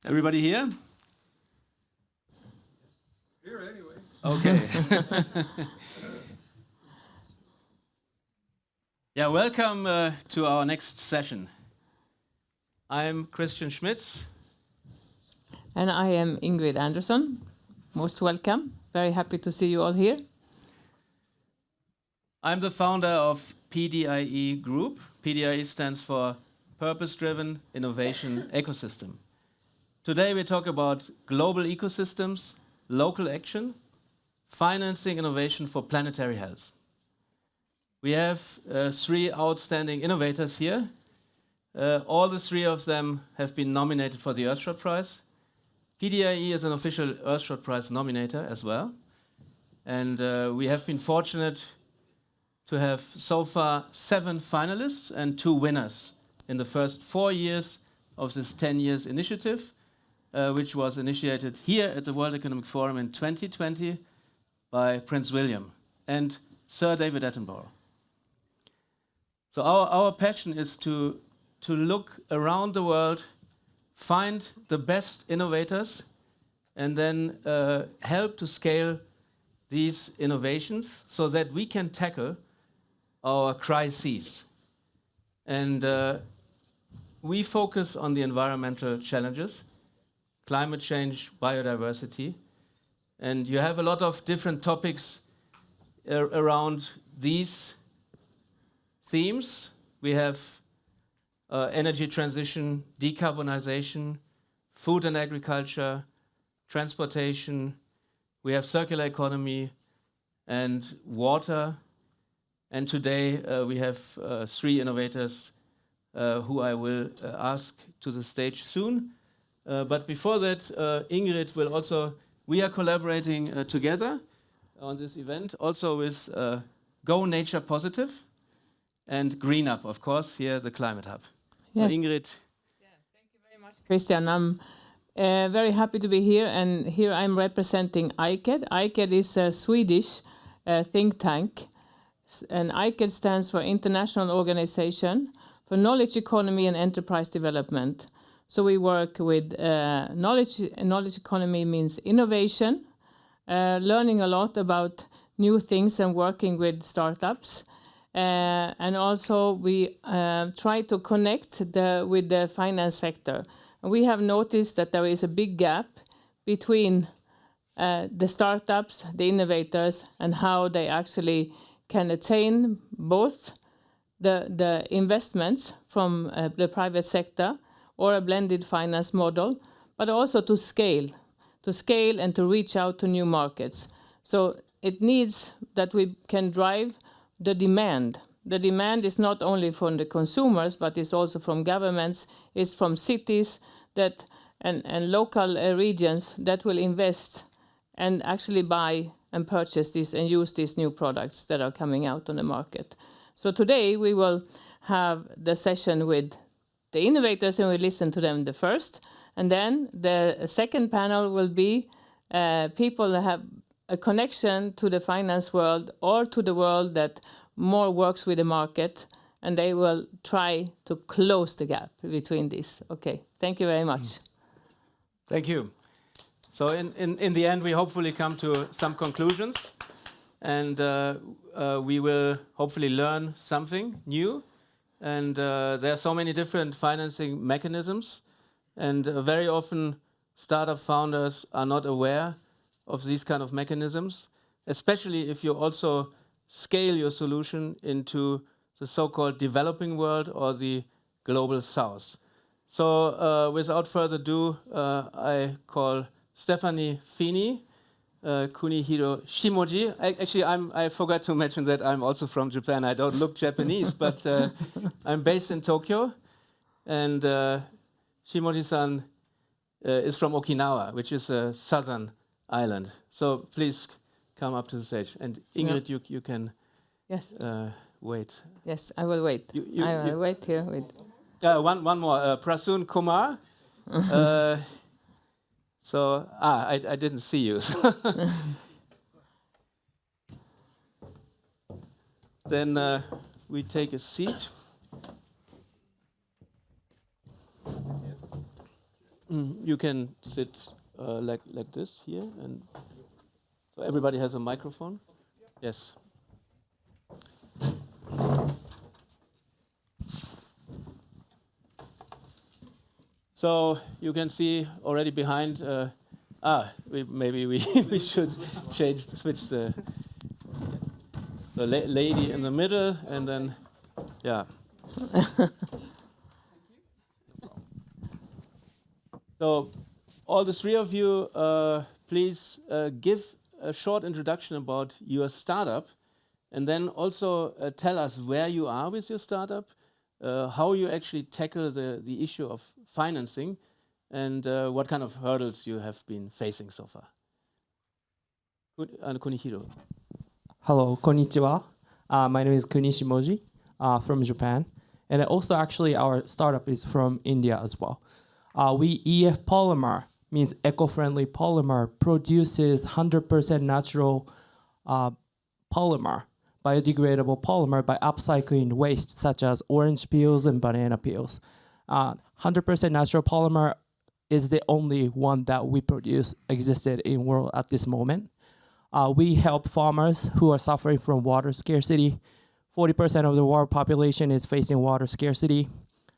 Everybody here? Here anyway. Okay. Yeah, welcome to our next session. I'm Christian Schmitz. And I am Ingrid Andersson. Most welcome. Very happy to see you all here. I'm the founder of PDIE Group. PDIE stands for Purpose-Driven Innovation Ecosystem. Today we talk about global ecosystems, local action, financing innovation for planetary health. We have 3 outstanding innovators here. All the 3 of them have been nominated for the Earthshot Prize. PDIE is an official Earthshot Prize nominator as well. And we have been fortunate to have so far 7 finalists and 2 winners in the first 4 years of this 10 years initiative, which was initiated here at the World Economic Forum in 2020 by Prince William and Sir David Attenborough. So our passion is to look around the world, find the best innovators, and then help to scale these innovations so that we can tackle our crises. And we focus on the environmental challenges, climate change, biodiversity, and you have a lot of different topics around these themes. We have energy transition, decarbonization, food and agriculture, transportation. We have circular economy and water. And today we have 3 innovators who I will ask to the stage soon. But before that, Ingrid will also, we are collaborating together on this event, also with Go Nature Positive and Green Up, of course, here the Climate Hub. Yes. So Ingrid. Yeah, thank you very much, Christian. I'm very happy to be here, and here I'm representing IKED. IKED is a Swedish think tank, and IKED stands for International Organization for Knowledge Economy and Enterprise Development. So we work with knowledge economy means innovation, learning a lot about new things and working with startups. And also we try to connect with the finance sector. And we have noticed that there is a big gap between the startups, the innovators, and how they actually can attain both the investments from the private sector or a blended finance model, but also to scale and to reach out to new markets. So it needs that we can drive the demand. The demand is not only from the consumers, but it's also from governments, it's from cities that and local regions that will invest and actually buy and purchase this and use these new products that are coming out on the market. So today we will have the session with the innovators and we listen to them the first. And then the second panel will be people that have a connection to the finance world or to the world that more works with the market, and they will try to close the gap between these. Okay, thank you very much. Thank you. So in the end, we hopefully come to some conclusions, and we will hopefully learn something new. And there are so many different financing mechanisms, and very often startup founders are not aware of these kind of mechanisms, especially if you also scale your solution into the so-called developing world or the global south. So without further ado, I call Stephanie Fini, Kunihiro Shimoji. I forgot to mention that I'm also from Japan. I don't look Japanese, but I'm based in Tokyo. And Shimoji-san is from Okinawa, which is a southern island. So please come up to the stage. And Ingrid, you can Yes. wait. Yes, I will wait. I will wait here. Wait. One more. Prasoon Kumar. I didn't see you. then we take a seat. You can sit like this here, and so everybody has a microphone. Yes. So you can see already behind. Maybe we should switch the lady in the middle, and then yeah. So all the three of you, please give a short introduction about your startup, and then also tell us where you are with your startup, how you actually tackle the issue of financing, and what kind of hurdles you have been facing so far. Kunihiro. Hello, konnichiwa. My name is Kunihiro Shimoji from Japan. And also actually our startup is from India as well. EF Polymer, means eco-friendly polymer, produces 100% natural polymer, biodegradable polymer by upcycling waste such as orange peels and banana peels. 100% natural polymer is the only one that we produce existed in world at this moment. We help farmers who are suffering from water scarcity. 40% of the world population is facing water scarcity.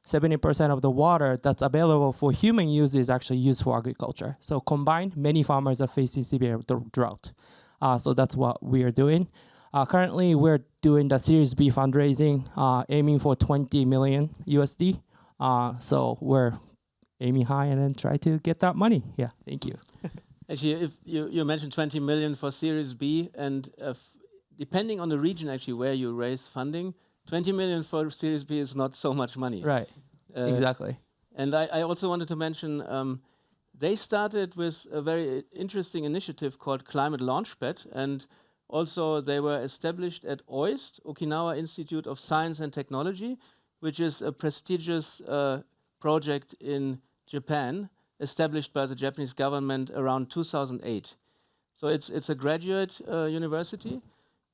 70% of the water that's available for human use is actually used for agriculture. So combined, many farmers are facing severe drought. So that's what we are doing. Currently, we're doing the Series B fundraising, aiming for 20 million USD. So we're aiming high and then try to get that money. Yeah, thank you. Actually, if you mentioned 20 million for Series B, and depending on the region actually where you raise funding, 20 million for Series B is not so much money. Right, exactly. And I also wanted to mention, they started with a very interesting initiative called Climate Launchpad, and also they were established at OIST, Okinawa Institute of Science and Technology, which is a prestigious project in Japan, established by the Japanese government around 2008. So it's a graduate university,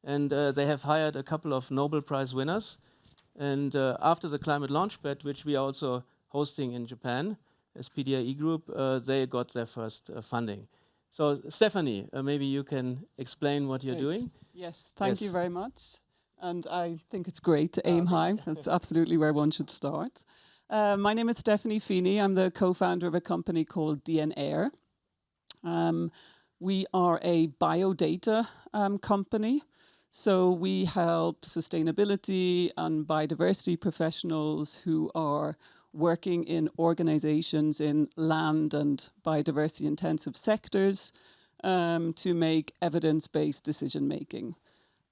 and they have hired a couple of Nobel Prize winners. And after the Climate Launchpad, which we are also hosting in Japan as PDIE Group, they got their first funding. So Stephanie, maybe you can explain what you're doing. Yes, thank you very much. And I think it's great to aim high. That's absolutely where one should start. My name is Stephanie Feeney. I'm the co-founder of a company called DNAir. We are a biodata company. So we help sustainability and biodiversity professionals who are working in organizations in land and biodiversity intensive sectors to make evidence-based decision making.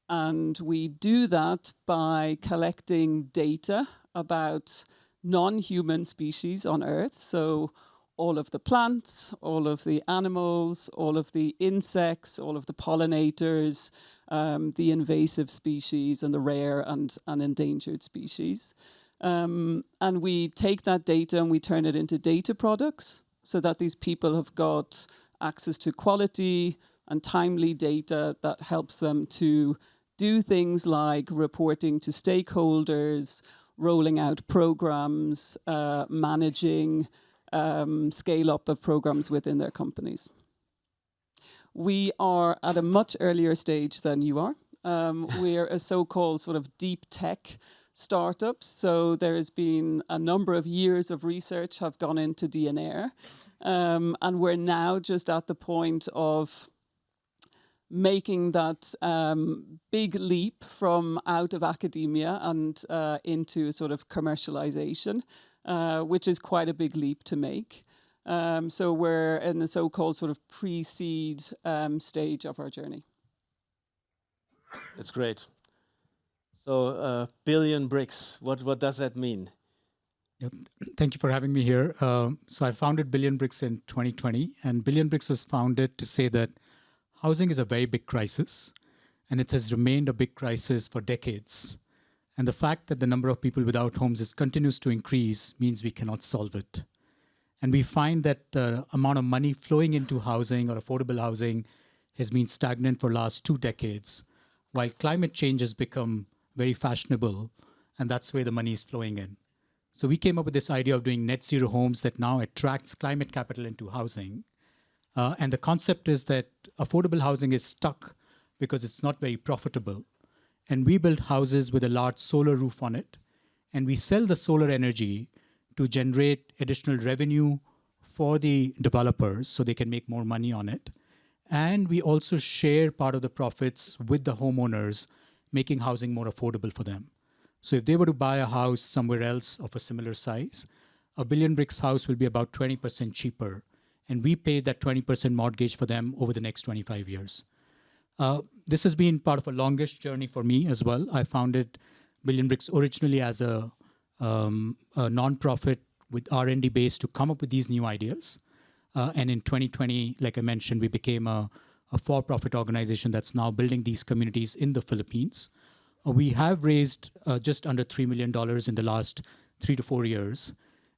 And we do that by collecting data about non-human species on Earth. So all of the plants, all of the animals, all of the insects, all of the pollinators, the invasive species and the rare and endangered species. And we take that data and we turn it into data products so that these people have got access to quality and timely data that helps them to do things like reporting to stakeholders, rolling out programs, managing scale up of programs within their companies. We are at a much earlier stage than you are. We're a so-called sort of deep tech startup. So there has been a number of years of research have gone into DNAir. And we're now just at the point of making that big leap from out of academia and into sort of commercialization, which is quite a big leap to make. So we're in the so-called sort of pre-seed stage of our journey. That's great. So billion bricks, what does that mean? Yep. Thank you for having me here. So I founded Billion Bricks in 2020, and Billion Bricks was founded to say that housing is a very big crisis, and it has remained a big crisis for decades. And the fact that the number of people without homes continues to increase means we cannot solve it. And we find that the amount of money flowing into housing or affordable housing has been stagnant for the last 2 decades, while climate change has become very fashionable, and that's where the money is flowing in. So we came up with this idea of doing net zero homes that now attracts climate capital into housing. And the concept is that affordable housing is stuck because it's not very profitable. And we build houses with a large solar roof on it, and we sell the solar energy to generate additional revenue for the developers so they can make more money on it. And we also share part of the profits with the homeowners, making housing more affordable for them. So if they were to buy a house somewhere else of a similar size, a Billion Bricks house will be about 20% cheaper. And we pay that 20% mortgage for them over the next 25 years. This has been part of a longish journey for me as well. I founded Billion Bricks originally as a nonprofit with R&D base to come up with these new ideas. And in 2020, like I mentioned, we became a for-profit organization that's now building these communities in the Philippines. We have raised just under $3 million in the last 3 to 4 years.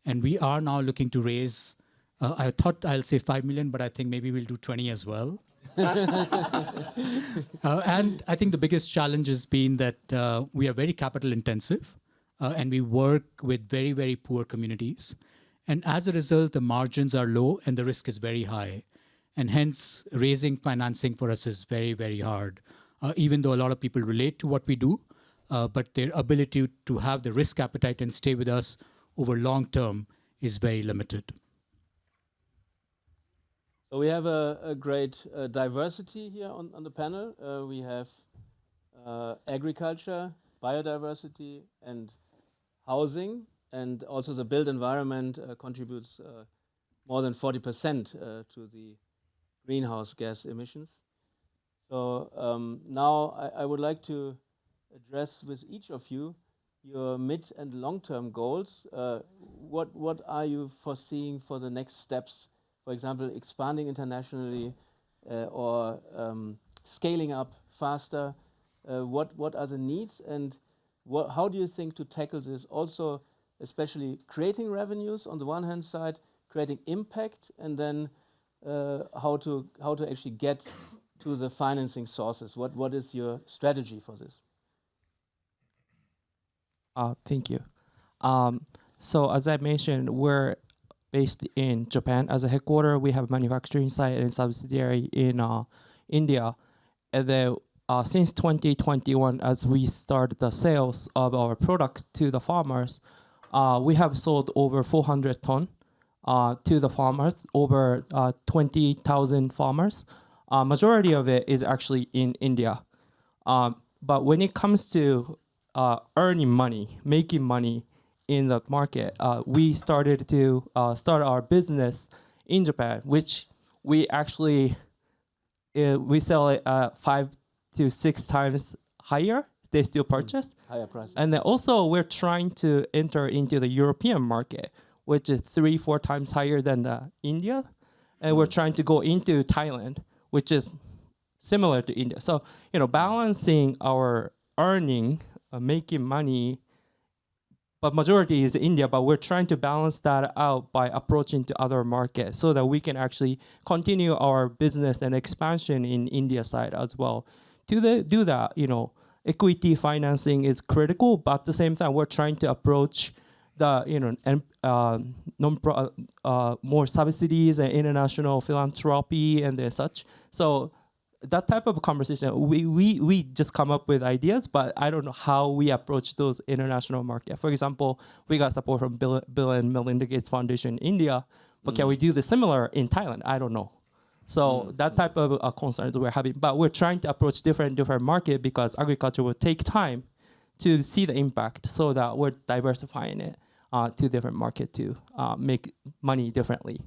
And we are now looking to raise, I thought I'll say 5 million, but I think maybe we'll do 20 as well. And I think the biggest challenge has been that we are very capital intensive and we work with very, very poor communities. And as a result, the margins are low and the risk is very high. And hence, raising financing for us is very, very hard. Even though a lot of people relate to what we do, but their ability to have the risk appetite and stay with us over long term is very limited. So we have a great diversity here on the panel. We have agriculture, biodiversity, and housing, and also the built environment contributes more than 40% to the greenhouse gas emissions. So now I would like to address with each of you your mid and long-term goals. What are you foreseeing for the next steps? For example, expanding internationally or scaling up faster. What are the needs and how do you think to tackle this? Also, especially creating revenues on the one hand side, creating impact, and then how to actually get to the financing sources. What is your strategy for this? Thank you. So as I mentioned, we're based in Japan. As a headquarter, we have a manufacturing site and subsidiary in India. And then since 2021, as we started the sales of our product to the farmers, we have sold over 400 tons to the farmers, over 20,000 farmers. Majority of it is actually in India. But when it comes to earning money, making money in the market, we started to start our business in Japan, which we actually we sell it 5 to 6 times higher. They still purchase higher price. And then also we're trying to enter into the European market, which is 3-4 times higher than India, and we're trying to go into Thailand, which is similar to India. So balancing our earning, making money, but majority is India, but we're trying to balance that out by approaching to other markets so that we can actually continue our business and expansion in India side as well. To do that, equity financing is critical, but at the same time, we're trying to approach the more subsidies and international philanthropy and such. So that type of conversation, we just come up with ideas, but I don't know how we approach those international markets. For example, we got support from Bill and Melinda Gates Foundation in India, but can we do the similar in Thailand? I don't know. So that type of concerns we're having, but we're trying to approach different market because agriculture will take time to see the impact, so that we're diversifying it to different market to make money differently.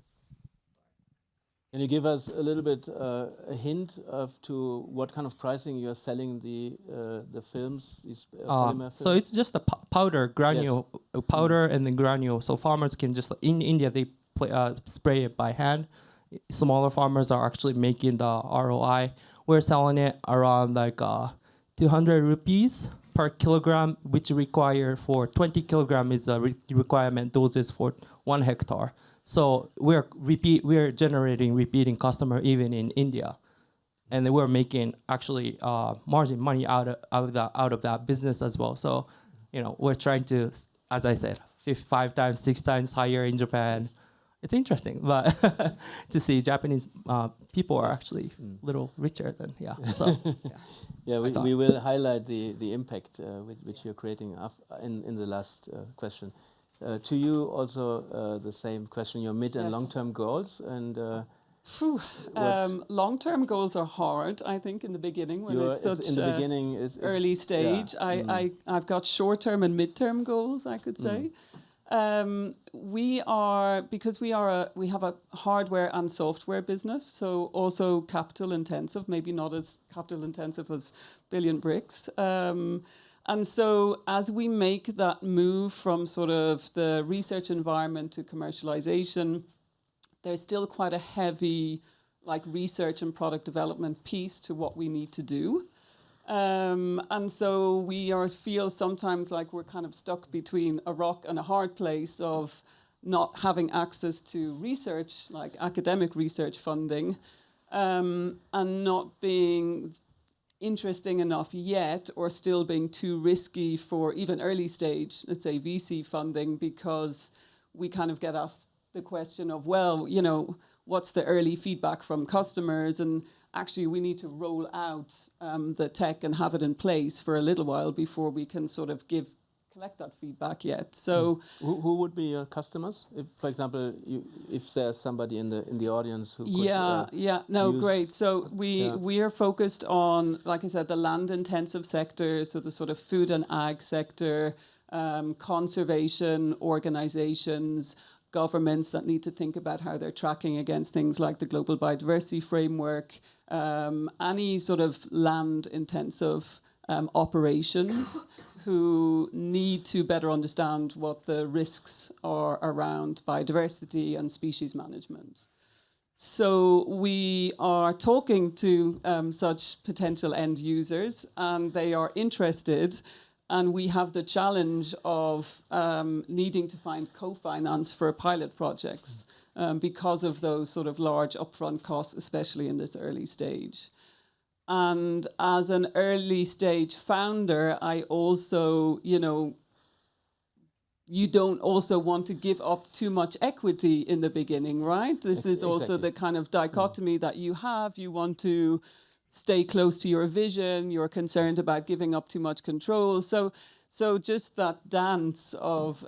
Can you give us a little bit a hint to what kind of pricing you are selling the films, these polymer films? So it's just a powder, granule, powder and then granule. So farmers can just, in India, they spray it by hand. Smaller farmers are actually making the ROI. We're selling it around like 200 rupees per kilogram, which require for 20 kilogram is a requirement doses for 1 hectare. So we're generating repeating customer even in India. and they were making actually margin money out of that business as well. So, we're trying to, as I said, 5 times, 6 times higher in Japan. It's interesting, but to see Japanese people are actually a little richer than So we will highlight the impact which you're creating in the last question. To you also the same question, your mid and long-term goals and. Long-term goals are hard, I think, in the beginning when it's such in the beginning it's early stage. I've got short-term and mid-term goals, I could say. We have a hardware and software business, so also capital intensive, maybe not as capital intensive as Billion Bricks. And so as we make that move from sort of the research environment to commercialization, there's still quite a heavy research and product development piece to what we need to do. And so we feel sometimes like we're kind of stuck between a rock and a hard place of not having access to research, like academic research funding, and not being interesting enough yet, or still being too risky for even early stage, let's say VC funding, because we kind of get asked the question of, what's the early feedback from customers? And actually, we need to roll out the tech and have it in place for a little while before we can sort of collect that feedback yet. So, who would be your customers? If, for example, if there's somebody in the audience who could, great. So we are focused on, like I said, the land intensive sector, so the sort of food and ag sector, conservation organizations, governments that need to think about how they're tracking against things like the Global Biodiversity Framework, any sort of land-intensive operations who need to better understand what the risks are around biodiversity and species management. So we are talking to such potential end users, and they are interested. And we have the challenge of needing to find co-finance for pilot projects because of those sort of large upfront costs, especially in this early stage. And as an early stage founder, I also, you don't also want to give up too much equity in the beginning, right? This is also the kind of dichotomy that you have. You want to stay close to your vision, you're concerned about giving up too much control. So just that dance of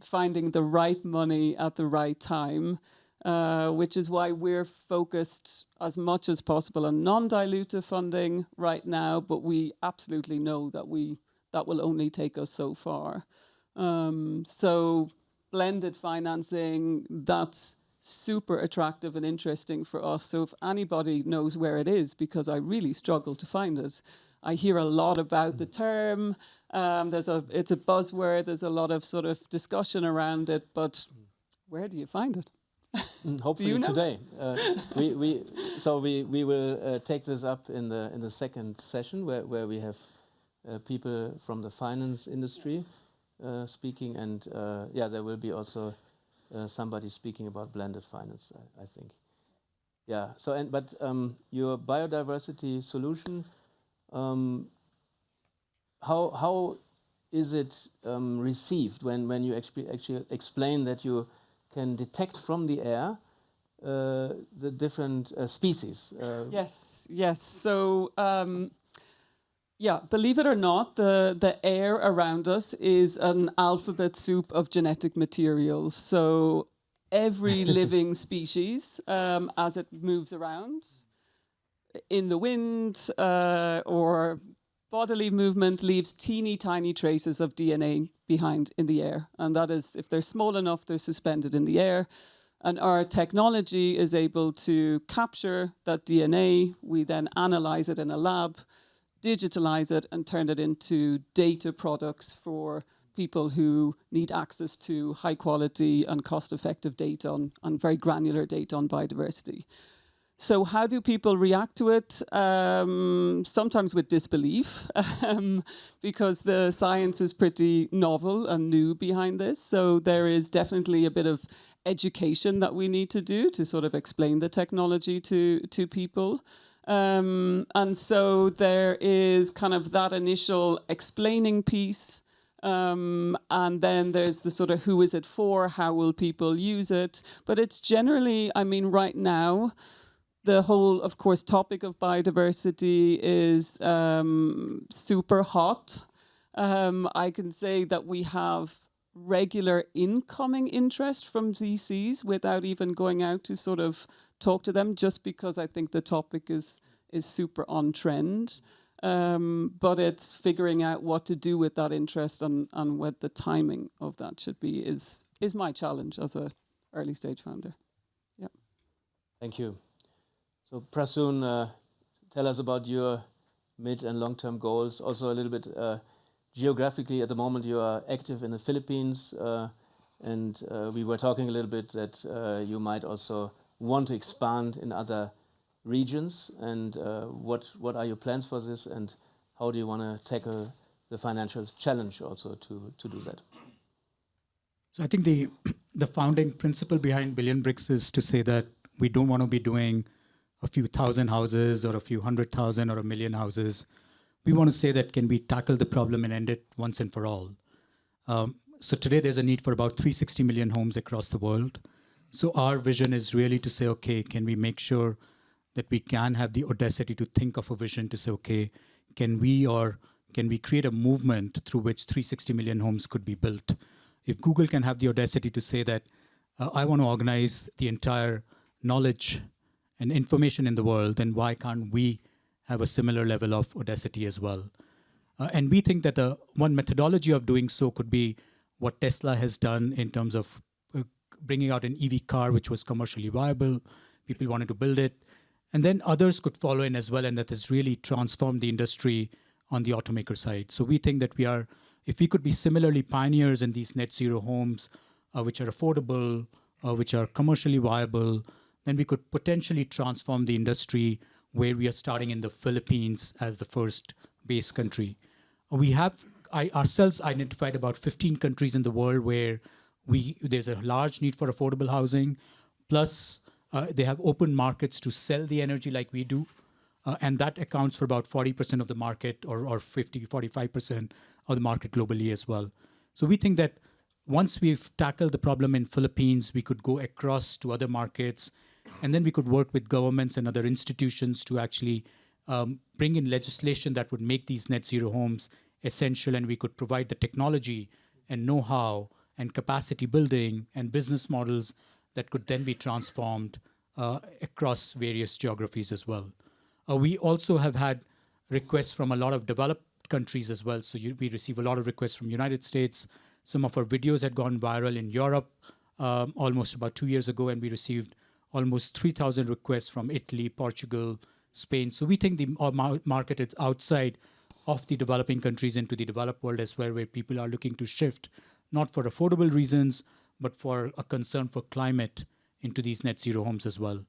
finding the right money at the right time, which is why we're focused as much as possible on non-dilutive funding right now, but we absolutely know that will only take us so far. So blended financing, that's super attractive and interesting for us. So if anybody knows where it is, because I really struggle to find it. I hear a lot about the term. It's a buzzword. There's a lot of sort of discussion around it, but where do you find it? Hopefully today. We will take this up in the second session where we have people from the finance industry speaking, and there will be also somebody speaking about blended finance, I think. Yeah. So, but your biodiversity solution, how is it received when you actually explain that you can detect from the air the different species? Yes. So. Believe it or not, the air around us is an alphabet soup of genetic materials. So every living species, as it moves around in the wind or bodily movement, leaves teeny tiny traces of DNA behind in the air. And that is, if they're small enough, they're suspended in the air. And our technology is able to capture that DNA. We then analyze it in a lab, digitalize it, and turn it into data products for people who need access to high quality and cost effective data on very granular data on biodiversity. So how do people react to it? Sometimes with disbelief, because the science is pretty novel and new behind this. So there is definitely a bit of education that we need to do to sort of explain the technology to people. And so there is kind of that initial explaining piece. And then there's the sort of who is it for, how will people use it? But it's generally, I mean, right now, the whole, of course, topic of biodiversity is super hot. I can say that we have regular incoming interest from VCs without even going out to sort of talk to them, just because I think the topic is super on trend. But it's figuring out what to do with that interest and what the timing of that should be is my challenge as a early stage founder. Yeah. Thank you. So Prasoon, tell us about your mid and long-term goals. Also a little bit geographically, at the moment you are active in the Philippines, and we were talking a little bit that you might also want to expand in other regions. And what are your plans for this, and how do you want to tackle the financial challenge also to do that? So I think the founding principle behind Billion Bricks is to say that we don't want to be doing a few thousand houses or a few 100,000 or a million houses. We want to say that can we tackle the problem and end it once and for all. So today there's a need for about 360 million homes across the world. So our vision is really to say, okay, can we make sure that we can have the audacity to think of a vision to say, okay, can we create a movement through which 360 million homes could be built? If Google can have the audacity to say that I want to organize the entire knowledge and information in the world, then why can't we have a similar level of audacity as well? And we think that one methodology of doing so could be what Tesla has done in terms of bringing out an EV car, which was commercially viable. People wanted to build it. And then others could follow in as well, and that has really transformed the industry on the automaker side. So we think that if we could be similarly pioneers in these net zero homes, which are affordable, which are commercially viable, then we could potentially transform the industry, where we are starting in the Philippines as the first base country. We have ourselves identified about 15 countries in the world where there's a large need for affordable housing, plus they have open markets to sell the energy like we do, and that accounts for about 40% of the market, or 45% of the market globally as well. So we think that once we've tackled the problem in Philippines, we could go across to other markets, and then we could work with governments and other institutions to actually bring in legislation that would make these net zero homes essential, and we could provide the technology and know-how and capacity building and business models that could then be transformed across various geographies as well. We also have had requests from a lot of developed countries as well. So we receive a lot of requests from United States. Some of our videos had gone viral in Europe almost about 2 years ago, and we received almost 3,000 requests from Italy, Portugal, Spain. So we think the market is outside of the developing countries into the developed world as well, where people are looking to shift, not for affordable reasons, but for a concern for climate into these net zero homes as well.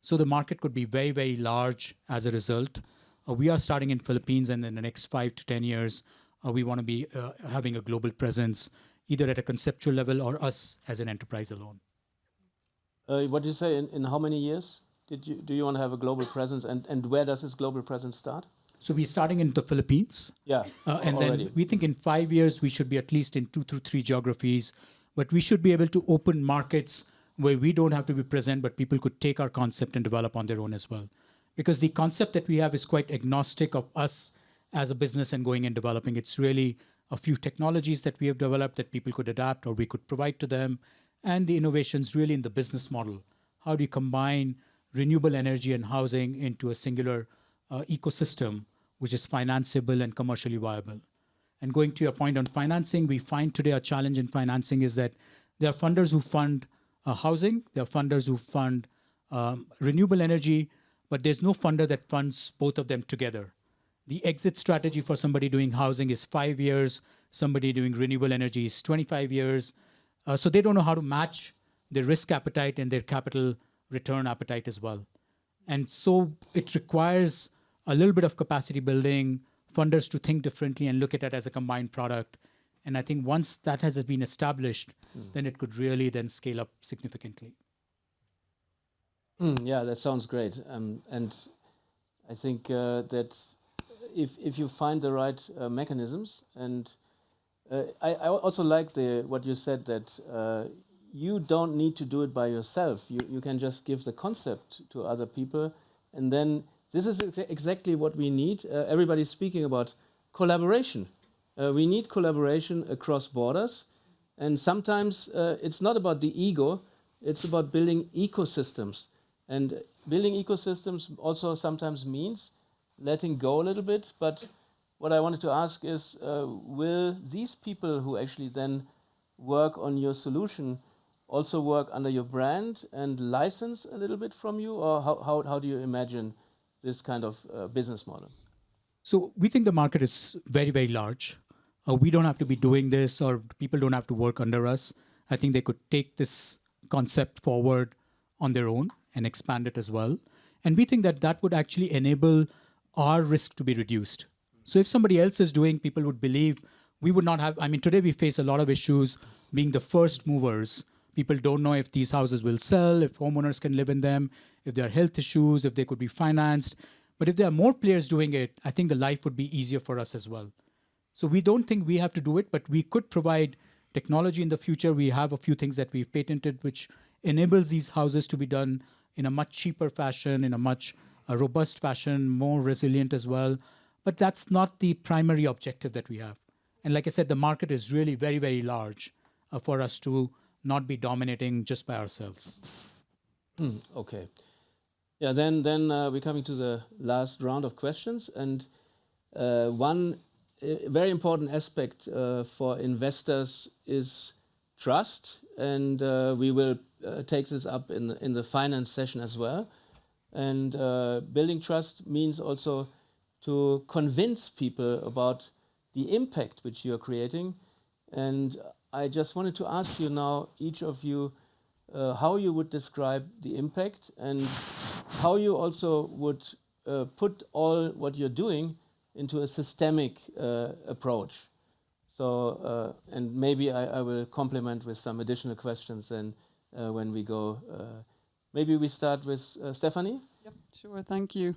So the market could be very, very large as a result. We are starting in Philippines, and in the next 5 to 10 years, we want to be having a global presence, either at a conceptual level or us as an enterprise alone. What do you say, in how many years do you want to have a global presence, and where does this global presence start? So we're starting in the Philippines. Yeah, and already. Then we think in 5 years, we should be at least in 2 to 3 geographies, but we should be able to open markets where we don't have to be present, but people could take our concept and develop on their own as well. Because the concept that we have is quite agnostic of us as a business and going and developing. It's really a few technologies that we have developed that people could adapt or we could provide to them. And the innovations really in the business model. How do you combine renewable energy and housing into a singular ecosystem, which is financeable and commercially viable? And going to your point on financing, we find today a challenge in financing is that there are funders who fund housing, there are funders who fund renewable energy, but there's no funder that funds both of them together. The exit strategy for somebody doing housing is 5 years, somebody doing renewable energy is 25 years. So they don't know how to match their risk appetite and their capital return appetite as well. And so it requires a little bit of capacity building, funders to think differently and look at it as a combined product. And I think once that has been established, then it could really then scale up significantly. Yeah, that sounds great. And I think that if you find the right mechanisms, and I also like what you said, that you don't need to do it by yourself. You can just give the concept to other people, and then this is exactly what we need. Everybody's speaking about collaboration. We need collaboration across borders, and sometimes it's not about the ego, it's about building ecosystems. And building ecosystems also sometimes means letting go a little bit, but what I wanted to ask is, will these people who actually then work on your solution also work under your brand and license a little bit from you, or how do you imagine this kind of business model? So we think the market is very, very large. We don't have to be doing this, or people don't have to work under us. I think they could take this concept forward on their own and expand it as well. And we think that that would actually enable our risk to be reduced. So if somebody else is doing, people would believe we would not have, I mean, today we face a lot of issues being the first movers. People don't know if these houses will sell, if homeowners can live in them, if there are health issues, if they could be financed. But if there are more players doing it, I think the life would be easier for us as well. So we don't think we have to do it, but we could provide technology in the future. We have a few things that we've patented, which enables these houses to be done in a much cheaper fashion, in a much robust fashion, more resilient as well. But that's not the primary objective that we have. And like I said, the market is really very, very large for us to not be dominating just by ourselves. Okay. Yeah, then we're coming to the last round of questions. And one very important aspect for investors is trust. And we will take this up in the finance session as well. And building trust means also to convince people about the impact which you are creating. And I just wanted to ask you now, each of you, how you would describe the impact and how you also would put all what you're doing into a systemic approach. So, and maybe I will complement with some additional questions then when we go. Maybe we start with Stephanie? Yep, sure, thank you.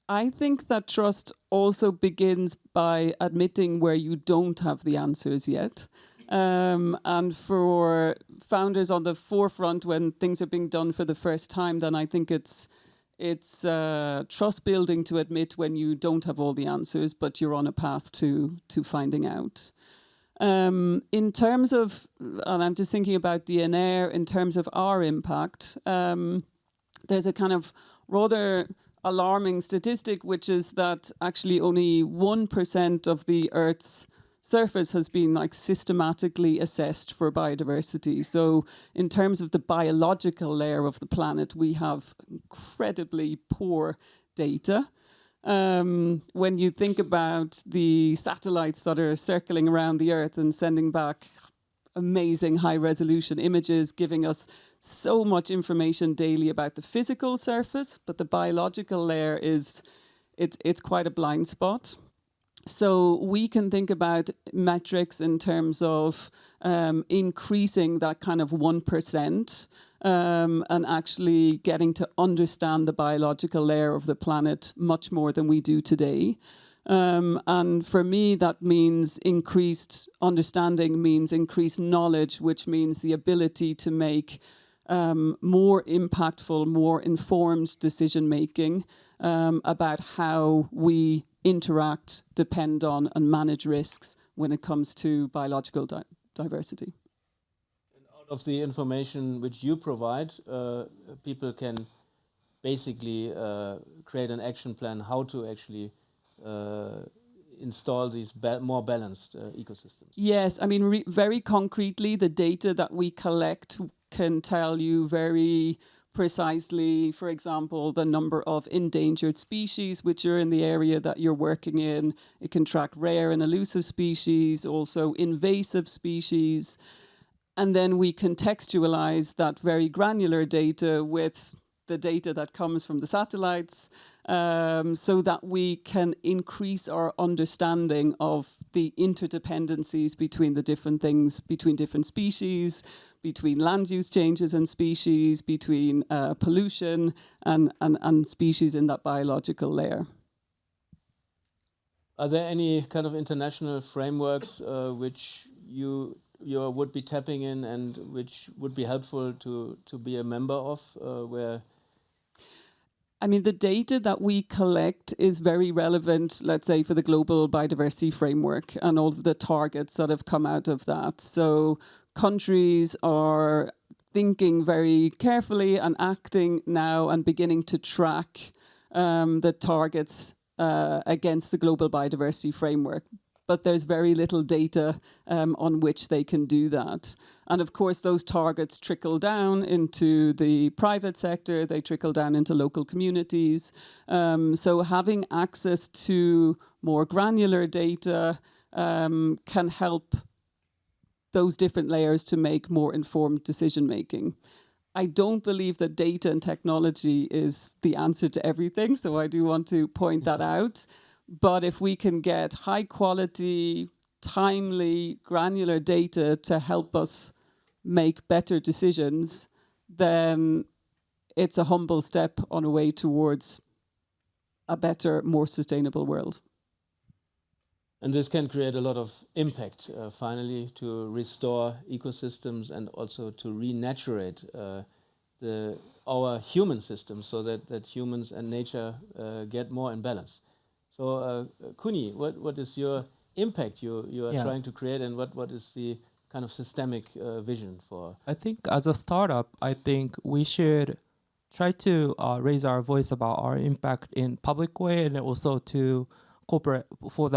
I think that trust also begins by admitting where you don't have the answers yet. And for founders on the forefront, when things are being done for the first time, then I think it's trust building to admit when you don't have all the answers, but you're on a path to finding out. In terms of, and I'm just thinking about DNR, in terms of our impact, there's a kind of rather alarming statistic, which is that actually only 1% of the Earth's surface has been like systematically assessed for biodiversity. So in terms of the biological layer of the planet, we have incredibly poor data. When you think about the satellites that are circling around the Earth and sending back amazing high resolution images, giving us so much information daily about the physical surface, but the biological layer it's quite a blind spot. So we can think about metrics in terms of increasing that kind of 1% and actually getting to understand the biological layer of the planet much more than we do today. And for me, that means increased understanding, means increased knowledge, which means the ability to make more impactful, more informed decision-making about how we interact, depend on, and manage risks when it comes to biological diversity. And out of the information which you provide, people can basically create an action plan how to actually install these more balanced ecosystems. Yes, I mean, very concretely, the data that we collect can tell you very precisely, for example, the number of endangered species which are in the area that you're working in. It can track rare and elusive species, also invasive species. And then we contextualize that very granular data with the data that comes from the satellites so that we can increase our understanding of the interdependencies between the different things, between different species, between land use changes and species, between pollution and species in that biological layer. Are there any kind of international frameworks which you would be tapping in and which would be helpful to be a member of, where? I mean, the data that we collect is very relevant, let's say, for the global biodiversity framework and all of the targets that have come out of that. So countries are thinking very carefully and acting now and beginning to track the targets against the global biodiversity framework. But there's very little data on which they can do that. And of course, those targets trickle down into the private sector, they trickle down into local communities. So having access to more granular data can help those different layers to make more informed decision making. I don't believe that data and technology is the answer to everything, so I do want to point that out. But if we can get high quality, timely, granular data to help us make better decisions, then it's a humble step on a way towards a better, more sustainable world. And this can create a lot of impact, finally, to restore ecosystems and also to renaturate our human systems so that humans and nature get more in balance. So, Kuni, what is your impact you are trying to create, and what is the kind of systemic vision for? I think as a startup, I think we should try to raise our voice about our impact in public way and also to corporate for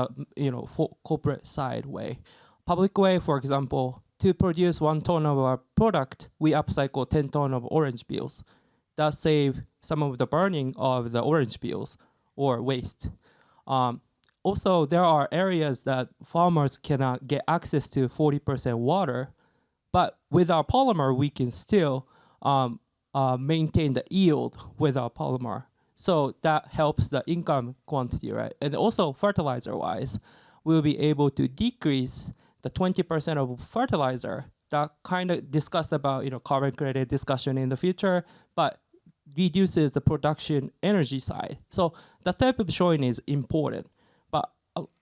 corporate side way. Public way, for example, to produce 1 ton of our product, we upcycle 10 ton of orange peels. That save some of the burning of the orange peels or waste. Also, there are areas that farmers cannot get access to 40% water, but with our polymer, we can still maintain the yield with our polymer. So that helps the income quantity, right? And also fertilizer-wise, we'll be able to decrease the 20% of fertilizer that kind of discussed about carbon credit discussion in the future, but reduces the production energy side. So that type of showing is important. But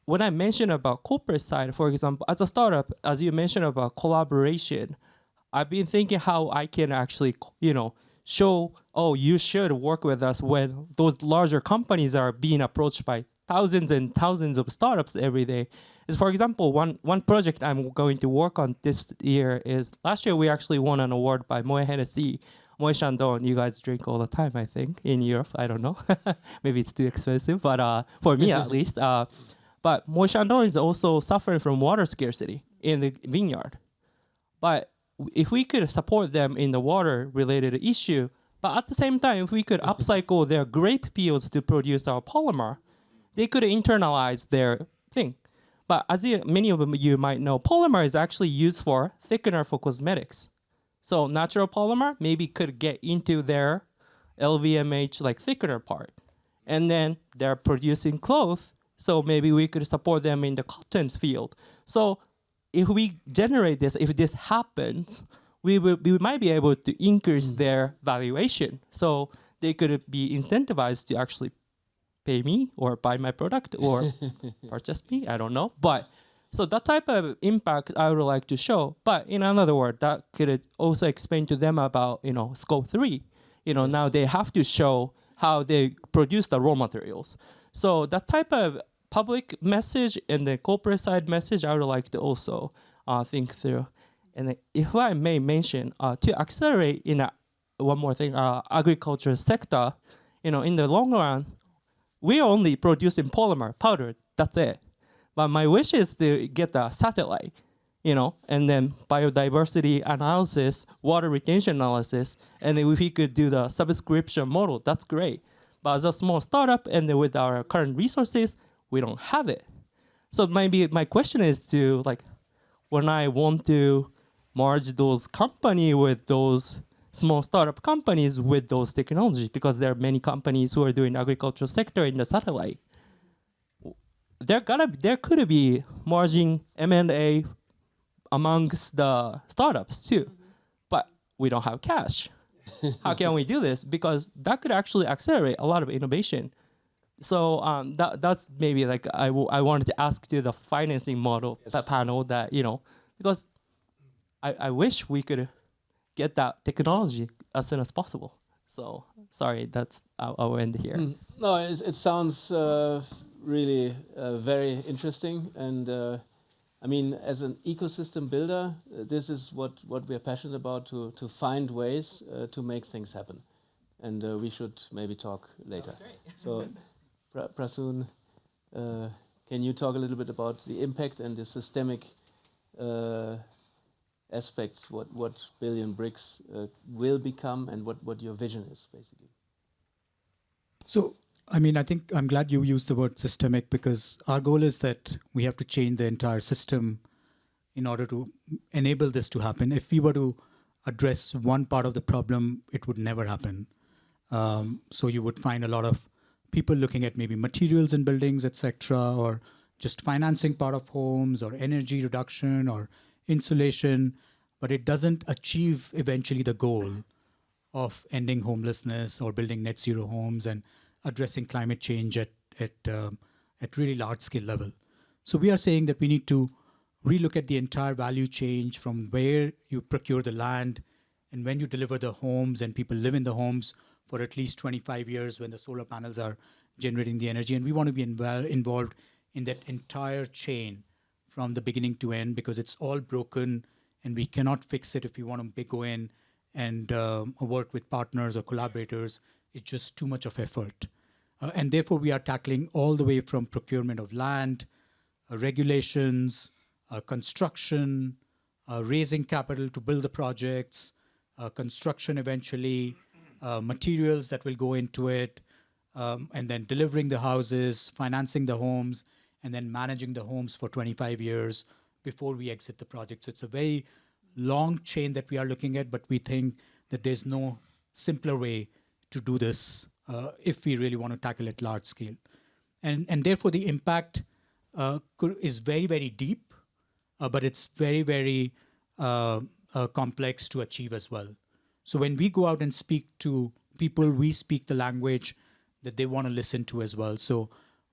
when I mention about corporate side, for example, as a startup, as you mentioned about collaboration, I've been thinking how I can actually, show, oh, you should work with us when those larger companies are being approached by thousands and thousands of startups every day. Is, for example, one project I'm going to work on this year is, last year we actually won an award by Moët Hennessy. Moët Chandon, you guys drink all the time, I think, in Europe. I don't know. Maybe it's too expensive, but for me at least. But Moët Chandon is also suffering from water scarcity in the vineyard. But if we could support them in the water-related issue, but at the same time, if we could upcycle their grape peels to produce our polymer, they could internalize their thing. But as many of you might know, polymer is actually used for thickener for cosmetics. So natural polymer maybe could get into their LVMH like thickener part. And then they're producing clothes, so maybe we could support them in the cotton field. So if we generate this, if this happens, we might be able to increase their valuation. So they could be incentivized to actually pay me or buy my product or purchase me, I don't know. But so that type of impact I would like to show. But in another word, that could also explain to them about, scope 3. Now they have to show how they produce the raw materials. So that type of public message and the corporate side message, I would like to also think through. And if I may mention, to accelerate one more thing, agriculture sector, in the long run, we are only producing polymer, powder, that's it. But my wish is to get a satellite, and then biodiversity analysis, water retention analysis, and if we could do the subscription model, that's great. But as a small startup and with our current resources, we don't have it. So maybe my question is when I want to merge those company with those small startup companies with those technologies, because there are many companies who are doing agricultural sector in the satellite. There could be margin M&A amongst the startups too, but we don't have cash. How can we do this? Because that could actually accelerate a lot of innovation. So that's maybe like I wanted to ask to the financing model panel that, because I wish we could get that technology as soon as possible. So sorry, I'll end here. No, it sounds really very interesting, and I mean, as an ecosystem builder, this is what we are passionate about, to find ways to make things happen, and we should maybe talk later. So, Prasoon, can you talk a little bit about the impact and the systemic aspects, what Billion Bricks will become, and what your vision is, basically? So, I mean, I think I'm glad you used the word systemic, because our goal is that we have to change the entire system in order to enable this to happen. If we were to address one part of the problem, it would never happen. So you would find a lot of people looking at maybe materials in buildings, etc., or just financing part of homes, or energy reduction, or insulation, but it doesn't achieve eventually the goal of ending homelessness or building net zero homes and addressing climate change at really large scale level. So we are saying that we need to relook at the entire value chain, from where you procure the land and when you deliver the homes and people live in the homes for at least 25 years when the solar panels are generating the energy. And we want to be involved in that entire chain from the beginning to end, because it's all broken and we cannot fix it if we want to go in and work with partners or collaborators. It's just too much of effort. And therefore, we are tackling all the way from procurement of land, regulations, construction, raising capital to build the projects, construction eventually, materials that will go into it, and then delivering the houses, financing the homes, and then managing the homes for 25 years before we exit the project. So it's a very long chain that we are looking at, but we think that there's no simpler way to do this if we really want to tackle it large scale. And therefore, the impact is very, very deep, but it's very, very complex to achieve as well. So when we go out and speak to people, we speak the language that they want to listen to as well. So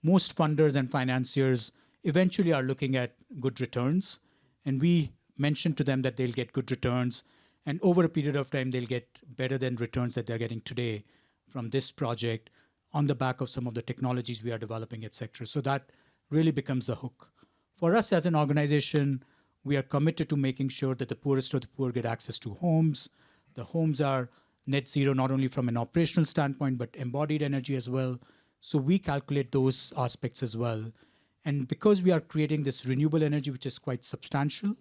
most funders and financiers eventually are looking at good returns, and we mention to them that they'll get good returns, and over a period of time, they'll get better than returns that they're getting today from this project on the back of some of the technologies we are developing, etc. So that really becomes the hook. For us as an organization, we are committed to making sure that the poorest of the poor get access to homes. The homes are net zero, not only from an operational standpoint, but embodied energy as well. So we calculate those aspects as well. And because we are creating this renewable energy, which is quite substantial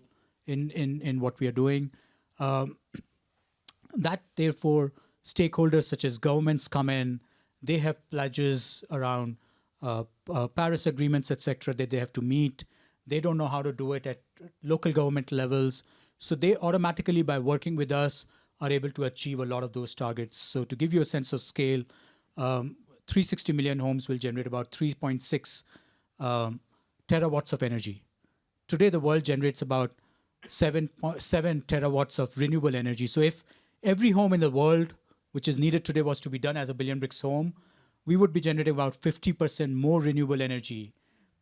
in what we are doing, that therefore stakeholders such as governments come in, they have pledges around Paris agreements, etc., that they have to meet. They don't know how to do it at local government levels. So they automatically, by working with us, are able to achieve a lot of those targets. So to give you a sense of scale, 360 million homes will generate about 3.6 terawatts of energy. Today, the world generates about 7 terawatts of renewable energy. So if every home in the world, which is needed today, was to be done as a Billion Bricks home, we would be generating about 50% more renewable energy.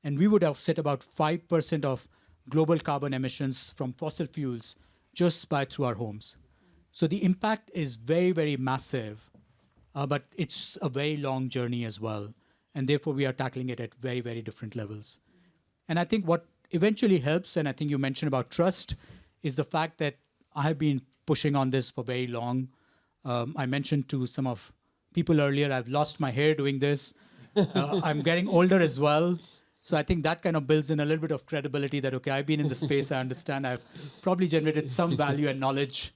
And we would offset about 5% of global carbon emissions from fossil fuels just through our homes. So the impact is very, very massive, but it's a very long journey as well. And therefore, we are tackling it at very, very different levels. And I think what eventually helps, and I think you mentioned about trust, is the fact that I have been pushing on this for very long. I mentioned to some of people earlier, I've lost my hair doing this. I'm getting older as well. So I think that kind of builds in a little bit of credibility that, okay, I've been in the space, I understand, I've probably generated some value and knowledge.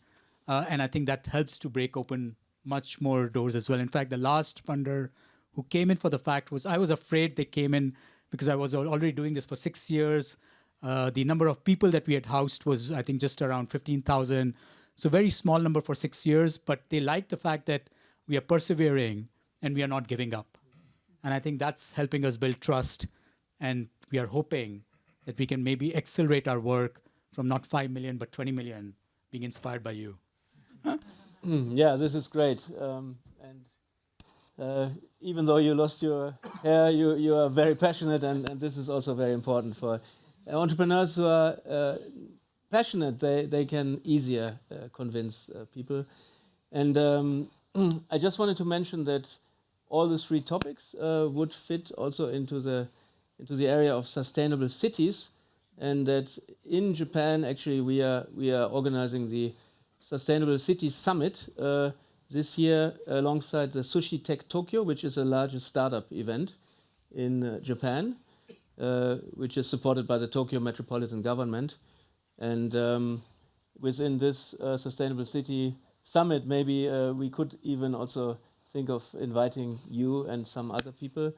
And I think that helps to break open much more doors as well. In fact, the last funder who came in for the fact was, I was afraid they came in because I was already doing this for 6 years. The number of people that we had housed was, I think, just around 15,000. So very small number for 6 years, but they like the fact that we are persevering and we are not giving up. And I think that's helping us build trust. And we are hoping that we can maybe accelerate our work from not 5 million, but 20 million, being inspired by you. Yeah, this is great. Even though you lost your hair, you are very passionate, and this is also very important for entrepreneurs who are passionate. They can easier convince people. And I just wanted to mention that all the three topics would fit also into the area of sustainable cities, and that in Japan actually we are organizing the Sustainable City Summit this year alongside the Sushi Tech Tokyo, which is the largest startup event in Japan, which is supported by the Tokyo Metropolitan Government. And within this Sustainable City Summit, maybe we could even also think of inviting you and some other people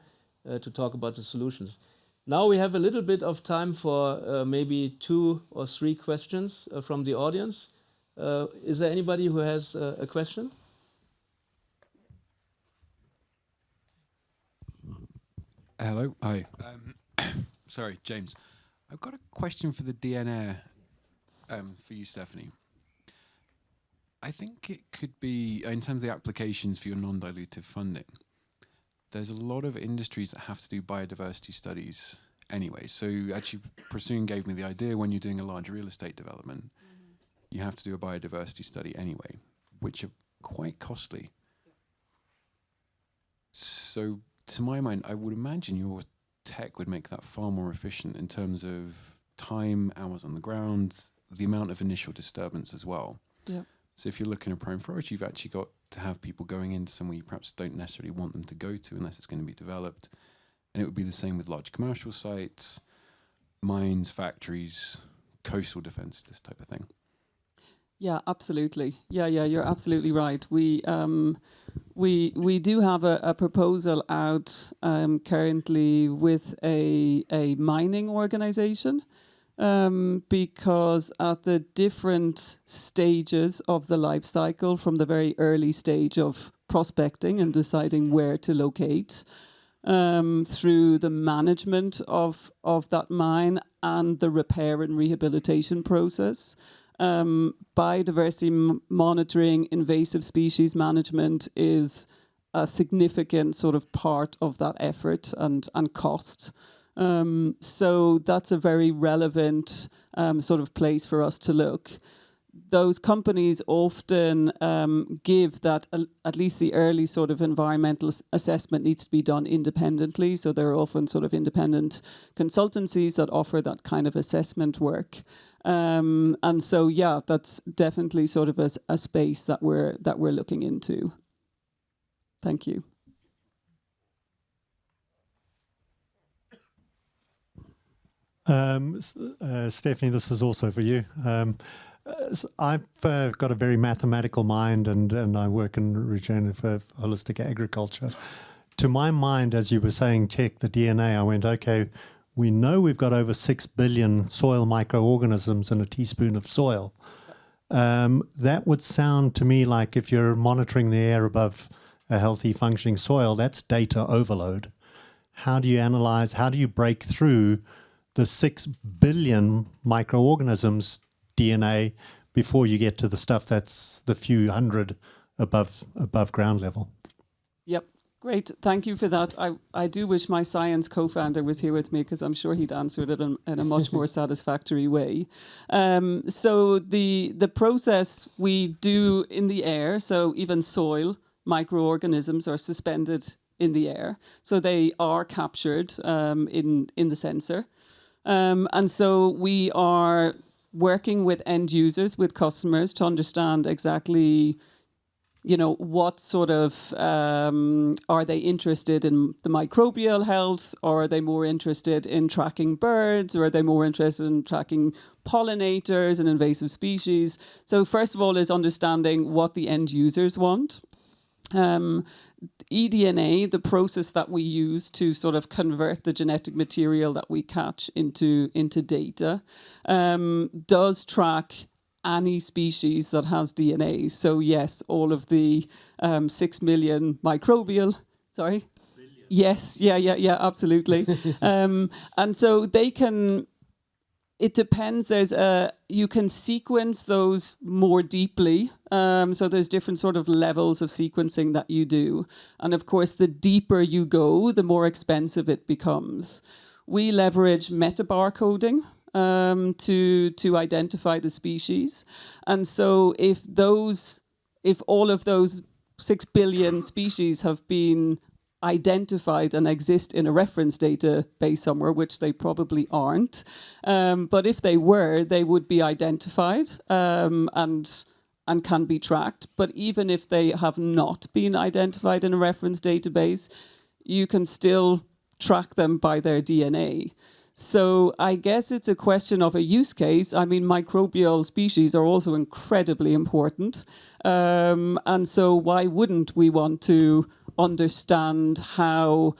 to talk about the solutions. Now we have a little bit of time for maybe 2 or 3 questions from the audience. Is there anybody who has a question? Hello. Hi. Sorry, James. I've got a question for the DNA for you, Stephanie. I think it could be, in terms of the applications for your non-dilutive funding, there's a lot of industries that have to do biodiversity studies anyway. So actually, Prasoon gave me the idea when you're doing a large real estate development, you have to do a biodiversity study anyway, which are quite costly. So to my mind, I would imagine your tech would make that far more efficient in terms of time, hours on the ground, the amount of initial disturbance as well. Yeah. So if you're looking at prime forest, you've actually got to have people going into somewhere you perhaps don't necessarily want them to go to unless it's going to be developed. And it would be the same with large commercial sites, mines, factories, coastal defences, this type of thing. Yeah, absolutely. Yeah, you're absolutely right. We do have a proposal out currently with a mining organization, because at the different stages of the life cycle, from the very early stage of prospecting and deciding where to locate, through the management of that mine and the repair and rehabilitation process, biodiversity monitoring, invasive species management is a significant sort of part of that effort and cost. So that's a very relevant sort of place for us to look. Those companies often give that at least the early sort of environmental assessment needs to be done independently. So there are often sort of independent consultancies that offer that kind of assessment work. And so, yeah, that's definitely sort of a space that we're looking into. Thank you. Stephanie, this is also for you. I've got a very mathematical mind, and I work in regenerative holistic agriculture. To my mind, as you were saying, check the DNA, I went, okay, we know we've got over 6 billion soil microorganisms in a teaspoon of soil. That would sound to me like if you're monitoring the air above a healthy functioning soil, that's data overload. How do you analyze, how do you break through the 6 billion microorganisms DNA before you get to the stuff that's the few hundred above ground level? Yep. Great, thank you for that. I do wish my science co-founder was here with me, because I'm sure he'd answered it in a much more satisfactory way. So the process we do in the air, so even soil microorganisms are suspended in the air, so they are captured in the sensor. And so we are working with end users, with customers, to understand exactly, what sort of, are they interested in the microbial health, or are they more interested in tracking birds, or are they more interested in tracking pollinators and invasive species? So first of all is understanding what the end users want. eDNA, the process that we use to sort of convert the genetic material that we catch into data, does track any species that has DNA. So yes, all of the 6 million microbial, sorry? Yes, yeah, absolutely. And so they can, it depends. You can sequence those more deeply. So there's different sort of levels of sequencing that you do. And of course, the deeper you go, the more expensive it becomes. We leverage metabarcoding to identify the species. And so if all of those 6 billion species have been identified and exist in a reference database somewhere, which they probably aren't. But if they were, they would be identified and can be tracked. But even if they have not been identified in a reference database, you can still track them by their DNA. So I guess it's a question of a use case. I mean, microbial species are also incredibly important. And so why wouldn't we want to understand how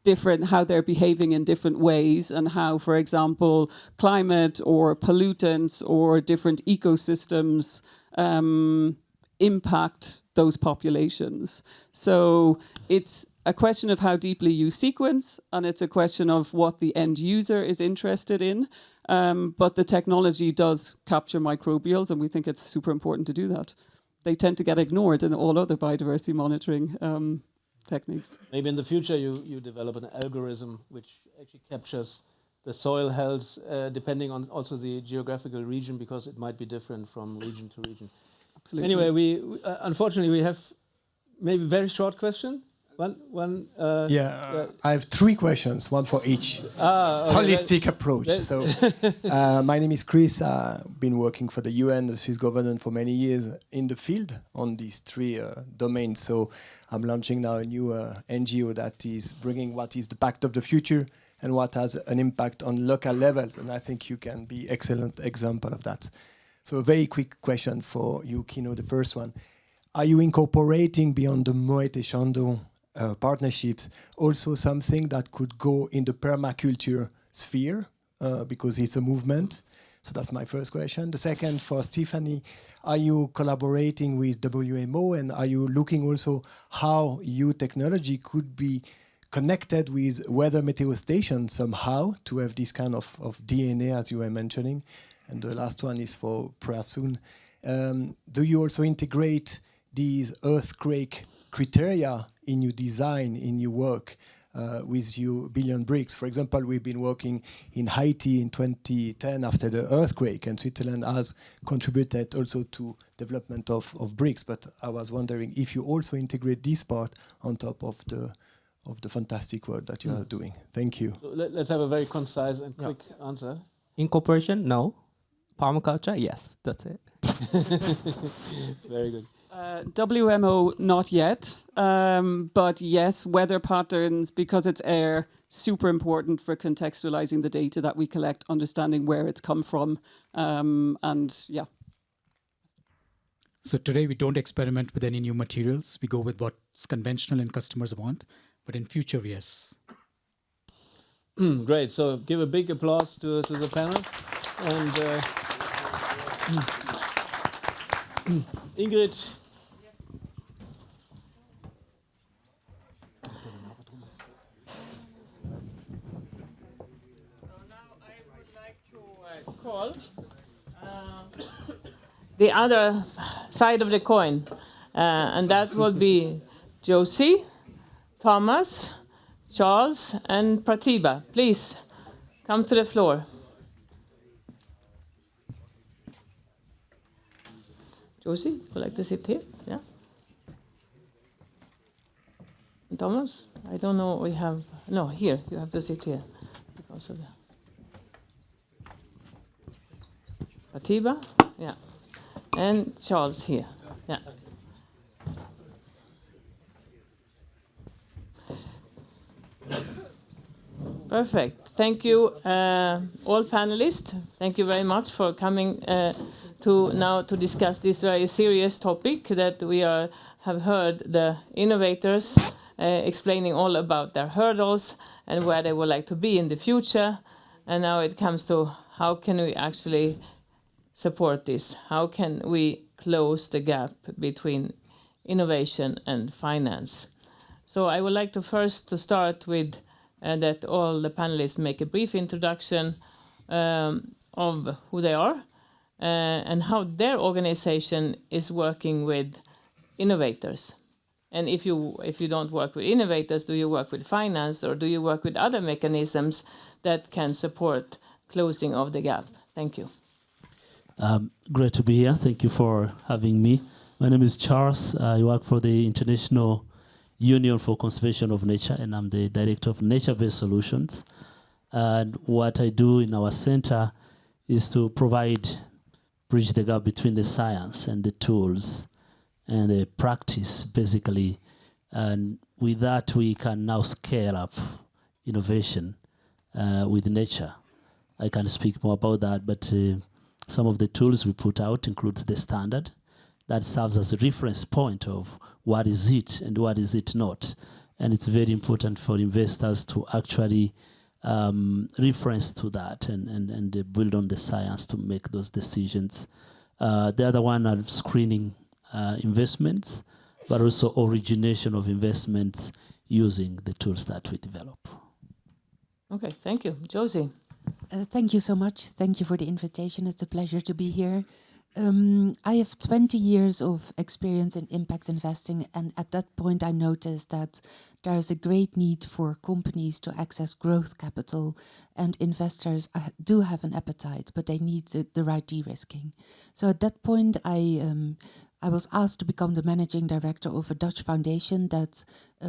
they're behaving in different ways, and how, for example, climate or pollutants or different ecosystems impact those populations. So it's a question of how deeply you sequence, and it's a question of what the end user is interested in. But the technology does capture microbials, and we think it's super important to do that. They tend to get ignored in all other biodiversity monitoring techniques. Maybe in the future you develop an algorithm which actually captures the soil health depending on also the geographical region, because it might be different from region to region. Absolutely. Anyway, we unfortunately we have maybe very short question. I have 3 questions, one for each. Okay. Holistic approach. So, my name is Chris. I've been working for the UN, the Swiss government, for many years in the field on these 3 domains. So, I'm launching now a new NGO that is bringing what is the pact of the future and what has an impact on local levels. And I think you can be excellent example of that. So, a very quick question for you, Kino. The first one: are you incorporating beyond the Moet et Chandon partnerships also something that could go in the permaculture sphere, because it's a movement? So that's my first question. The second, for Stephanie: are you collaborating with WMO, and are you looking also how your technology could be connected with weather meteo stations somehow to have this kind of DNA, as you were mentioning? And the last one is for Prasoon. Do you also integrate these earthquake criteria in your design, in your work, with your billion bricks? For example, we've been working in Haiti in 2010 after the earthquake, and Switzerland has contributed also to development of bricks. But I was wondering if you also integrate this part on top of the fantastic work that you are doing. Thank you. So let's have a very concise and quick answer. Incorporation, no. Permaculture, yes. That's it. Very good. WMO, not yet. But yes, weather patterns, because it's air, super important for contextualizing the data that we collect, understanding where it's come from. And yeah. So today we don't experiment with any new materials. We go with what's conventional and customers want. But in future, yes. Great. So give a big applause to the panel. And Ingrid. Call the other side of the coin, and that will be Josie, Thomas, Charles, and Pratibha. Please come to the floor. Josie, would you like to sit here? Yeah. And Thomas, I don't know. We have no here. You have to sit here because of that. Pratibha, yeah, and Charles here, yeah. Perfect. Thank you, all panelists. Thank you very much for coming to discuss this very serious topic that we have heard the innovators explaining all about their hurdles and where they would like to be in the future. And now it comes to how can we actually support this? How can we close the gap between innovation and finance? So I would like to first start with that all the panelists make a brief introduction of who they are and how their organization is working with innovators. And if you don't work with innovators, do you work with finance, or do you work with other mechanisms that can support closing of the gap? Thank you. Great to be here. Thank you for having me. My name is Charles. I work for the International Union for Conservation of Nature, and I'm the Director of Nature-Based Solutions. And what I do in our center is to bridge the gap between the science and the tools and the practice, basically. And with that, we can now scale up innovation with nature. I can speak more about that, but some of the tools we put out includes the standard that serves as a reference point of what is it and what is it not. And it's very important for investors to actually reference to that and build on the science to make those decisions. The other one are screening investments, but also origination of investments using the tools that we develop. Okay, thank you. Josie. Thank you so much. Thank you for the invitation. It's a pleasure to be here. I have 20 years of experience in impact investing, and at that point I noticed that there is a great need for companies to access growth capital, and investors do have an appetite, but they need the right de-risking. So at that point I was asked to become the managing director of a Dutch foundation that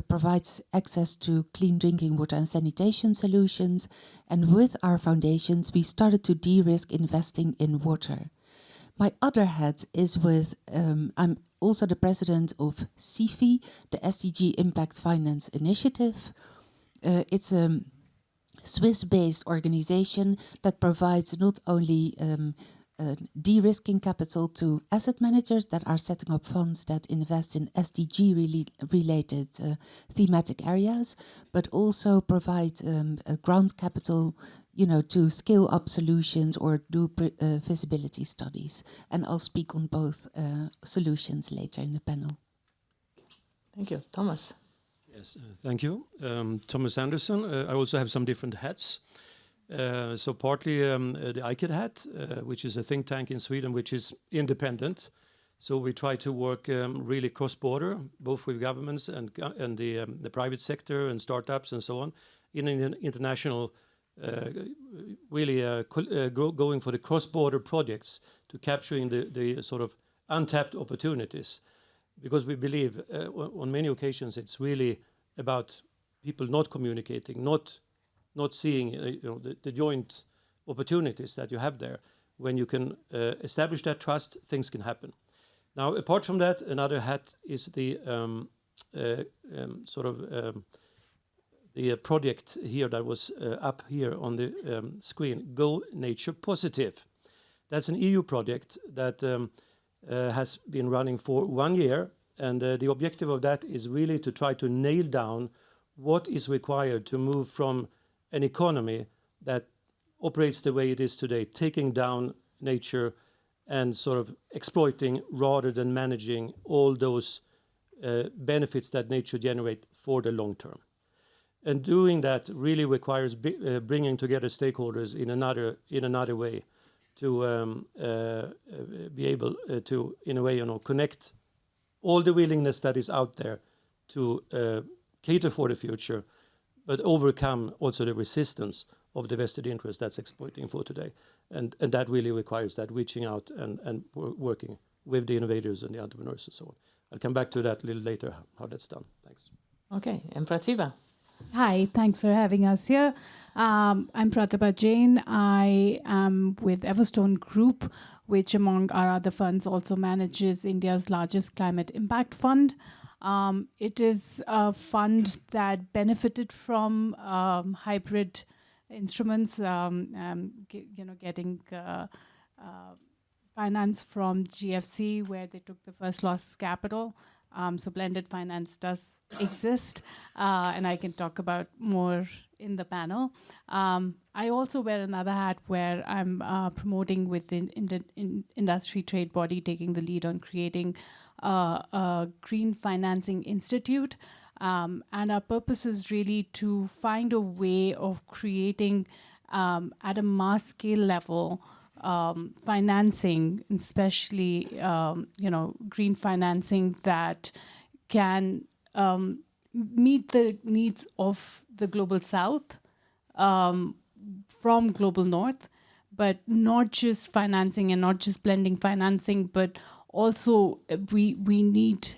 provides access to clean drinking water and sanitation solutions. And with our foundations, we started to de-risk investing in water. My other hat is with, I'm also the president of SIFI, the SDG Impact Finance Initiative. It's a Swiss-based organization that provides not only de-risking capital to asset managers that are setting up funds that invest in SDG-related thematic areas, but also provide grant capital, to scale up solutions or do feasibility studies. And I'll speak on both solutions later in the panel. Thank you. Thomas. Yes, thank you. Thomas Andersson. I also have some different hats. So partly the IKED hat, which is a think tank in Sweden, which is independent. So we try to work really cross-border, both with governments and the private sector and startups and so on, in an international, going for the cross-border projects to capturing the sort of untapped opportunities. Because we believe on many occasions it's really about people not communicating, not seeing the joint opportunities that you have there. When you can establish that trust, things can happen. Now, apart from that, another hat is the the project here that was up here on the screen, Go Nature Positive. That's an EU project that has been running for 1 year, and the objective of that is really to try to nail down what is required to move from an economy that operates the way it is today, taking down nature and sort of exploiting rather than managing all those benefits that nature generate for the long term. And doing that really requires bringing together stakeholders in another way to be able to, in a way, connect all the willingness that is out there to cater for the future, but overcome also the resistance of the vested interest that's exploiting for today. And that really requires that reaching out and working with the innovators and the entrepreneurs and so on. I'll come back to that a little later, how that's done. Thanks. Okay, and Pratibha. Hi, thanks for having us here. I'm Pratibha Jain. I am with Everstone Group, which among our other funds also manages India's largest climate impact fund. It is a fund that benefited from hybrid instruments, getting finance from GFC, where they took the first loss capital, So blended finance does exist, and I can talk about more in the panel. I also wear another hat where I'm promoting within industry trade body, taking the lead on creating a Green Financing Institute. And our purpose is really to find a way of creating at a mass scale level financing, especially green financing that can meet the needs of the global south from global north, but not just financing and not just blending financing, but also we need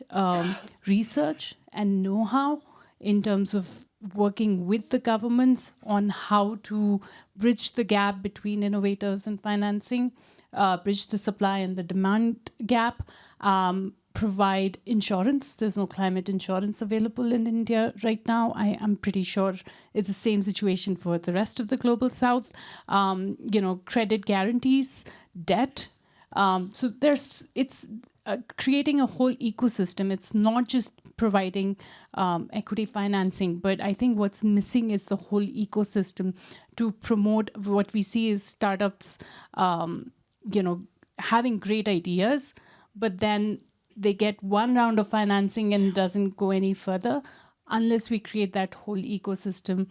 research and know-how in terms of working with the governments on how to bridge the gap between innovators and financing, bridge the supply and the demand gap, provide insurance. There's no climate insurance available in India right now. I am pretty sure it's the same situation for the rest of the global south. Credit guarantees, debt. So it's creating a whole ecosystem. It's not just providing equity financing, but I think what's missing is the whole ecosystem to promote. What we see is startups, having great ideas, but then they get one round of financing and it doesn't go any further unless we create that whole ecosystem,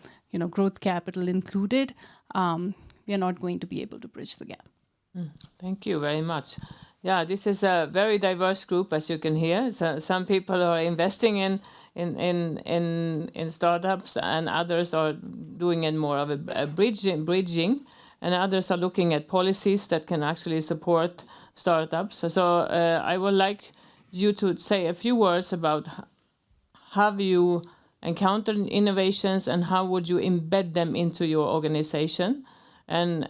growth capital included. We are not going to be able to bridge the gap. Thank you very much. Yeah, this is a very diverse group, as you can hear. So some people are investing in startups, and others are doing it more of a bridging, and others are looking at policies that can actually support startups. So I would like you to say a few words about have you encountered innovations and how would you embed them into your organization? And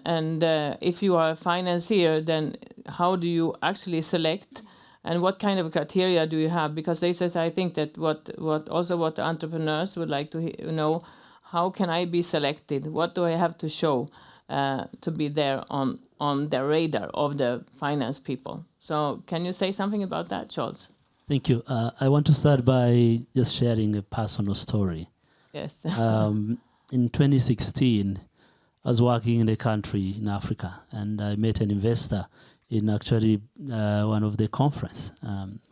if you are a financier, then how do you actually select, and what kind of criteria do you have? Because I think that what the entrepreneurs would like to know, how can I be selected? What do I have to show to be there on the radar of the finance people? So can you say something about that, Charles? Thank you. I want to start by just sharing a personal story. Yes. In 2016, I was working in a country in Africa, and I met an investor in actually one of the conference,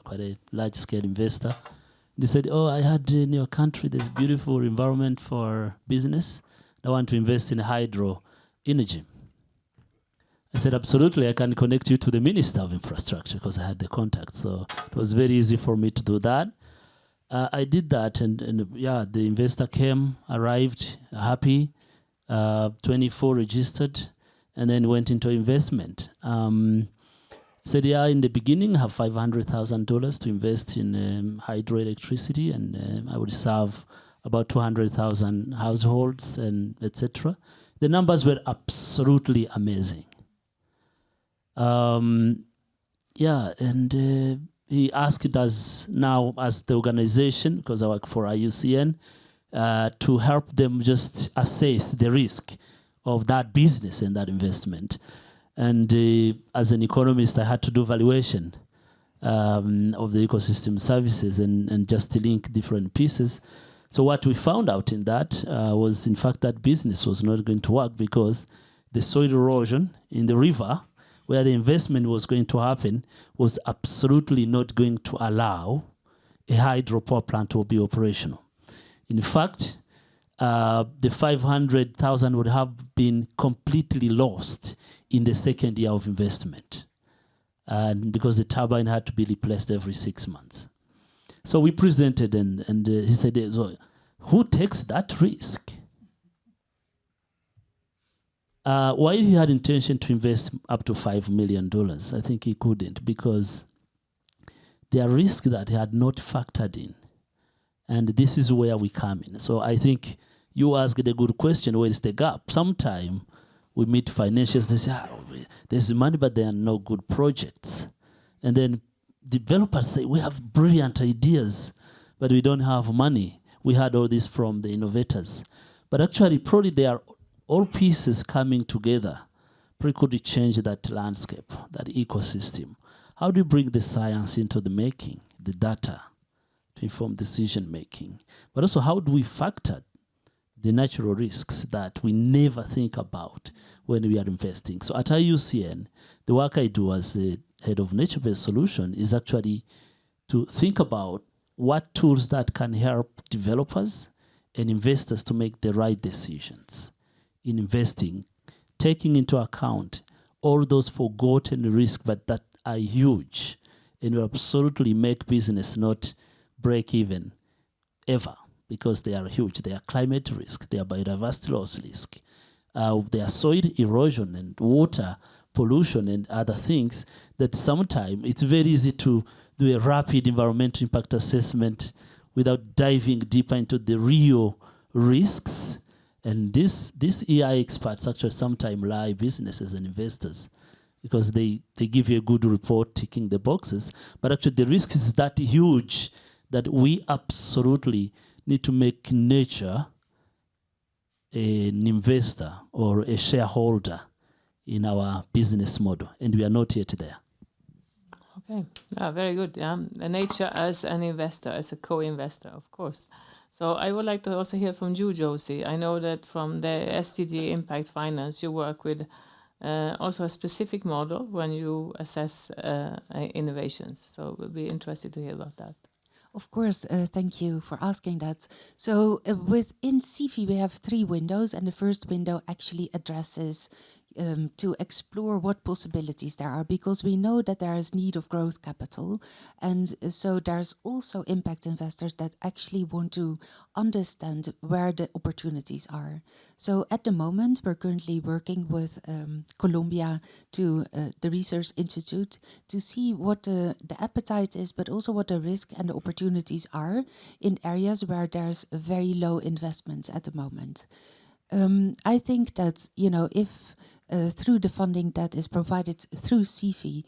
quite a large-scale investor. They said, "Oh, I heard in your country there's beautiful environment for business. I want to invest in hydro energy." I said, "Absolutely, I can connect you to the Minister of Infrastructure," because I had the contact. So it was very easy for me to do that. I did that, and the investor came, arrived, happy. 24 registered, and then went into investment. Said, in the beginning, I have $500,000 to invest in hydroelectricity, and I would serve about 200,000 households, and etc. The numbers were absolutely amazing. He asked us now, as the organization, because I work for IUCN, to help them just assess the risk of that business and that investment. And as an economist, I had to do valuation of the ecosystem services and just link different pieces. So what we found out in that was, in fact, that business was not going to work because the soil erosion in the river where the investment was going to happen was absolutely not going to allow a hydropower plant to be operational. In fact, the 500,000 would have been completely lost in the second year of investment, and because the turbine had to be replaced every 6 months. So we presented, and he said, "So who takes that risk?" While he had intention to invest up to $5 million, I think he couldn't, because there are risks that he had not factored in. And this is where we come in. So I think you asked a good question, where is the gap? Sometimes we meet financiers, they say, there's money, but there are no good projects. And then developers say, we have brilliant ideas, but we don't have money. We had all this from the innovators. But actually, probably they are all pieces coming together. Probably could change that landscape, that ecosystem. How do you bring the science into the making, the data? informed decision making. But also, how do we factor the natural risks that we never think about when we are investing? So at IUCN, the work I do as the head of nature-based solution is actually to think about what tools that can help developers and investors to make the right decisions in investing, taking into account all those forgotten risks, but that are huge and will absolutely make business not break even ever, because they are huge. They are climate risk, they are biodiversity loss risk, they are soil erosion and water pollution and other things that sometimes it's very easy to do a rapid environmental impact assessment without diving deeper into the real risks. And these EI experts actually sometimes lie businesses and investors because they give you a good report ticking the boxes, but actually the risk is that huge that we absolutely need to make nature an investor or a shareholder in our business model, and we are not yet there. Okay, very good. Nature as an investor, as a co-investor, of course. So I would like to also hear from you, Josie. I know that from the SDG Impact Finance, you work with also a specific model when you assess innovations. So we'll be interested to hear about that. Of course, thank you for asking that. So within CIFI, we have 3 windows, and the first window actually addresses to explore what possibilities there are, because we know that there is need of growth capital. And so there's also impact investors that actually want to understand where the opportunities are. So at the moment, we're currently working with Colombia to the Research Institute to see what the appetite is, but also what the risk and the opportunities are in areas where there's very low investments at the moment. I think that, if through the funding that is provided through CIFI,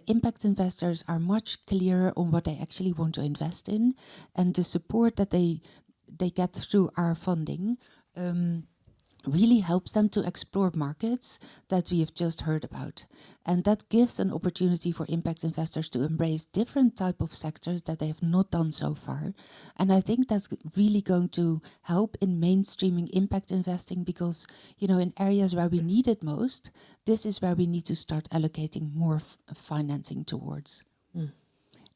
impact investors are much clearer on what they actually want to invest in, and the support that they get through our funding really helps them to explore markets that we have just heard about. And that gives an opportunity for impact investors to embrace different type of sectors that they have not done so far. And I think that's really going to help in mainstreaming impact investing, because, in areas where we need it most, this is where we need to start allocating more financing towards.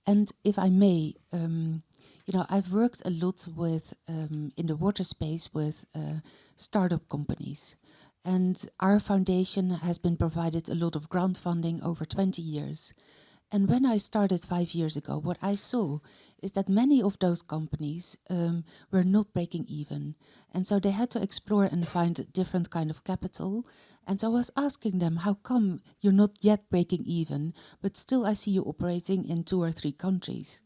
And if I may, I've worked a lot with, in the water space with startup companies. And our foundation has been provided a lot of grant funding over 20 years. And when I started 5 years ago, what I saw is that many of those companies were not breaking even. And so they had to explore and find different kind of capital. And so I was asking them, how come you're not yet breaking even, but still I see you operating in 2 or 3 countries?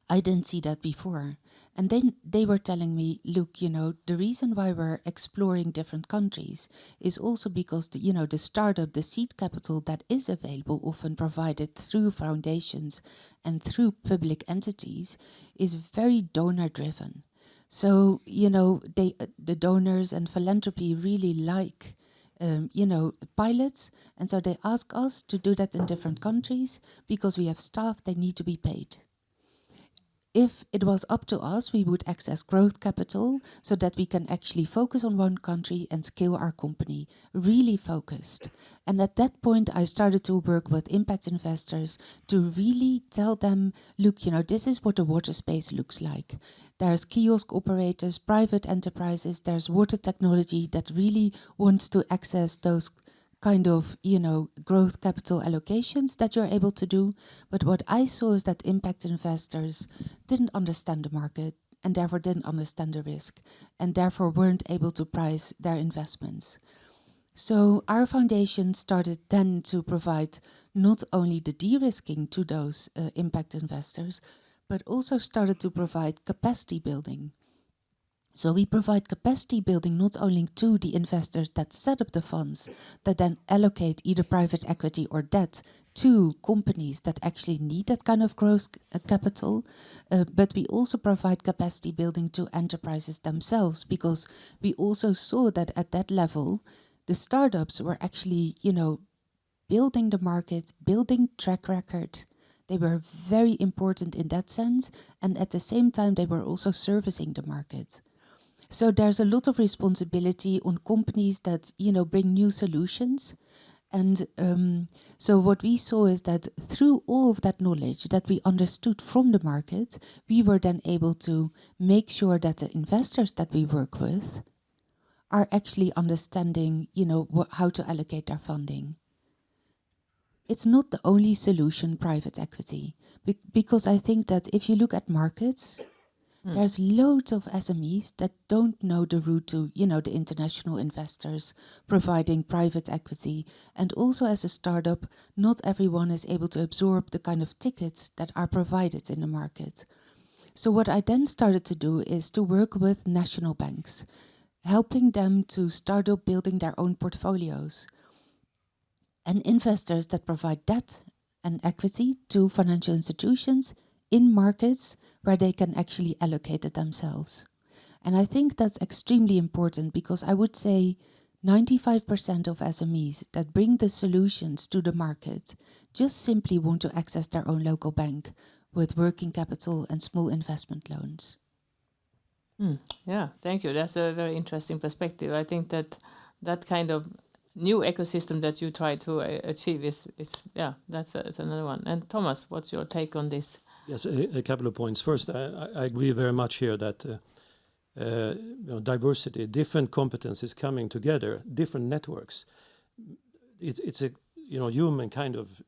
I didn't see that before. And then they were telling me, look, the reason why we're exploring different countries is also because, the startup, the seed capital that is available, often provided through foundations and through public entities, is very donor driven. So, the donors and philanthropy really like, pilots. And so they ask us to do that in different countries because we have staff, they need to be paid. If it was up to us, we would access growth capital so that we can actually focus on one country and scale our company, really focused. And at that point, I started to work with impact investors to really tell them, look, this is what the water space looks like. There's kiosk operators, private enterprises, there's water technology that really wants to access those kind of, growth capital allocations that you're able to do. But what I saw is that impact investors didn't understand the market and therefore didn't understand the risk and therefore weren't able to price their investments. So our foundation started then to provide not only the de-risking to those impact investors, but also started to provide capacity building. So we provide capacity building not only to the investors that set up the funds, that then allocate either private equity or debt to companies that actually need that kind of growth capital, but we also provide capacity building to enterprises themselves, because we also saw that at that level, the startups were actually, building the market, building track record, They were very important in that sense, and at the same time they were also servicing the market. So there's a lot of responsibility on companies that, you know, bring new solutions. And so what we saw is that through all of that knowledge that we understood from the market, we were then able to make sure that the investors that we work with are actually understanding, you know, how to allocate their funding. It's not the only solution, private equity, because I think that if you look at markets, there's loads of SMEs that don't know the route to, you know, the international investors providing private equity. And also as a startup, not everyone is able to absorb the kind of tickets that are provided in the market. So what I then started to do is to work with national banks, helping them to start up building their own portfolios. And investors that provide debt and equity to financial institutions in markets where they can actually allocate it themselves. And I think that's extremely important because I would say 95% of SMEs that bring the solutions to the market just simply want to access their own local bank with working capital and small investment loans. Yeah, thank you. That's a very interesting perspective. I think that kind of new ecosystem that you try to achieve is that's another one. And Thomas, what's your take on this? Yes, a couple of points. First, I agree very much here that diversity, different competencies coming together, different networks. It's a human kind of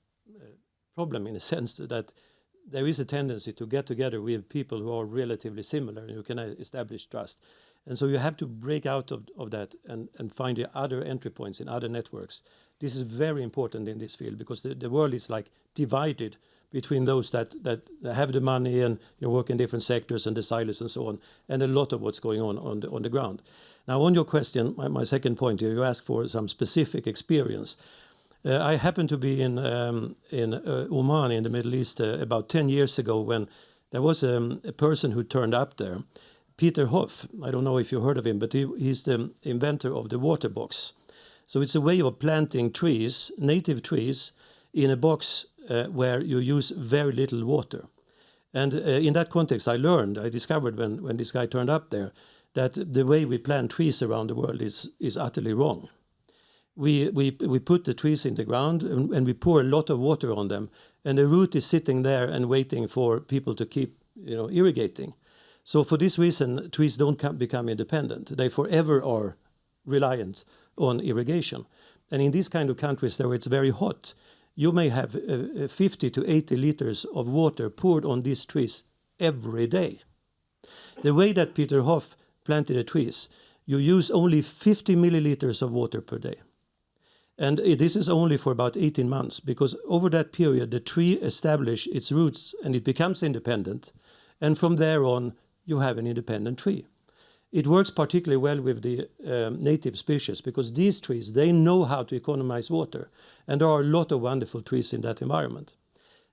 problem in a sense that there is a tendency to get together with people who are relatively similar and you can establish trust. And so you have to break out of that and find the other entry points in other networks. This is very important in this field because the world is like divided between those that have the money and work in different sectors and the silos and so on, and a lot of what's going on the ground. Now, on your question, my second point here, you asked for some specific experience. I happened to be in Oman in the Middle East about 10 years ago when there was a person who turned up there, Peter Hoff. I don't know if you heard of him, but he's the inventor of the water box. So it's a way of planting trees, native trees, in a box where you use very little water. And in that context, I discovered when this guy turned up there, that the way we plant trees around the world is utterly wrong. We put the trees in the ground and we pour a lot of water on them, and the root is sitting there and waiting for people to keep irrigating. So for this reason, trees don't become independent. They forever are reliant on irrigation. And in these kind of countries where it's very hot, you may have 50 to 80 liters of water poured on these trees every day. The way that Peter Hoff planted the trees, you use only 50 milliliters of water per day. And this is only for about 18 months, because over that period, the tree establishes its roots and it becomes independent. And from there on, you have an independent tree. It works particularly well with the native species because these trees, they know how to economize water. And there are a lot of wonderful trees in that environment.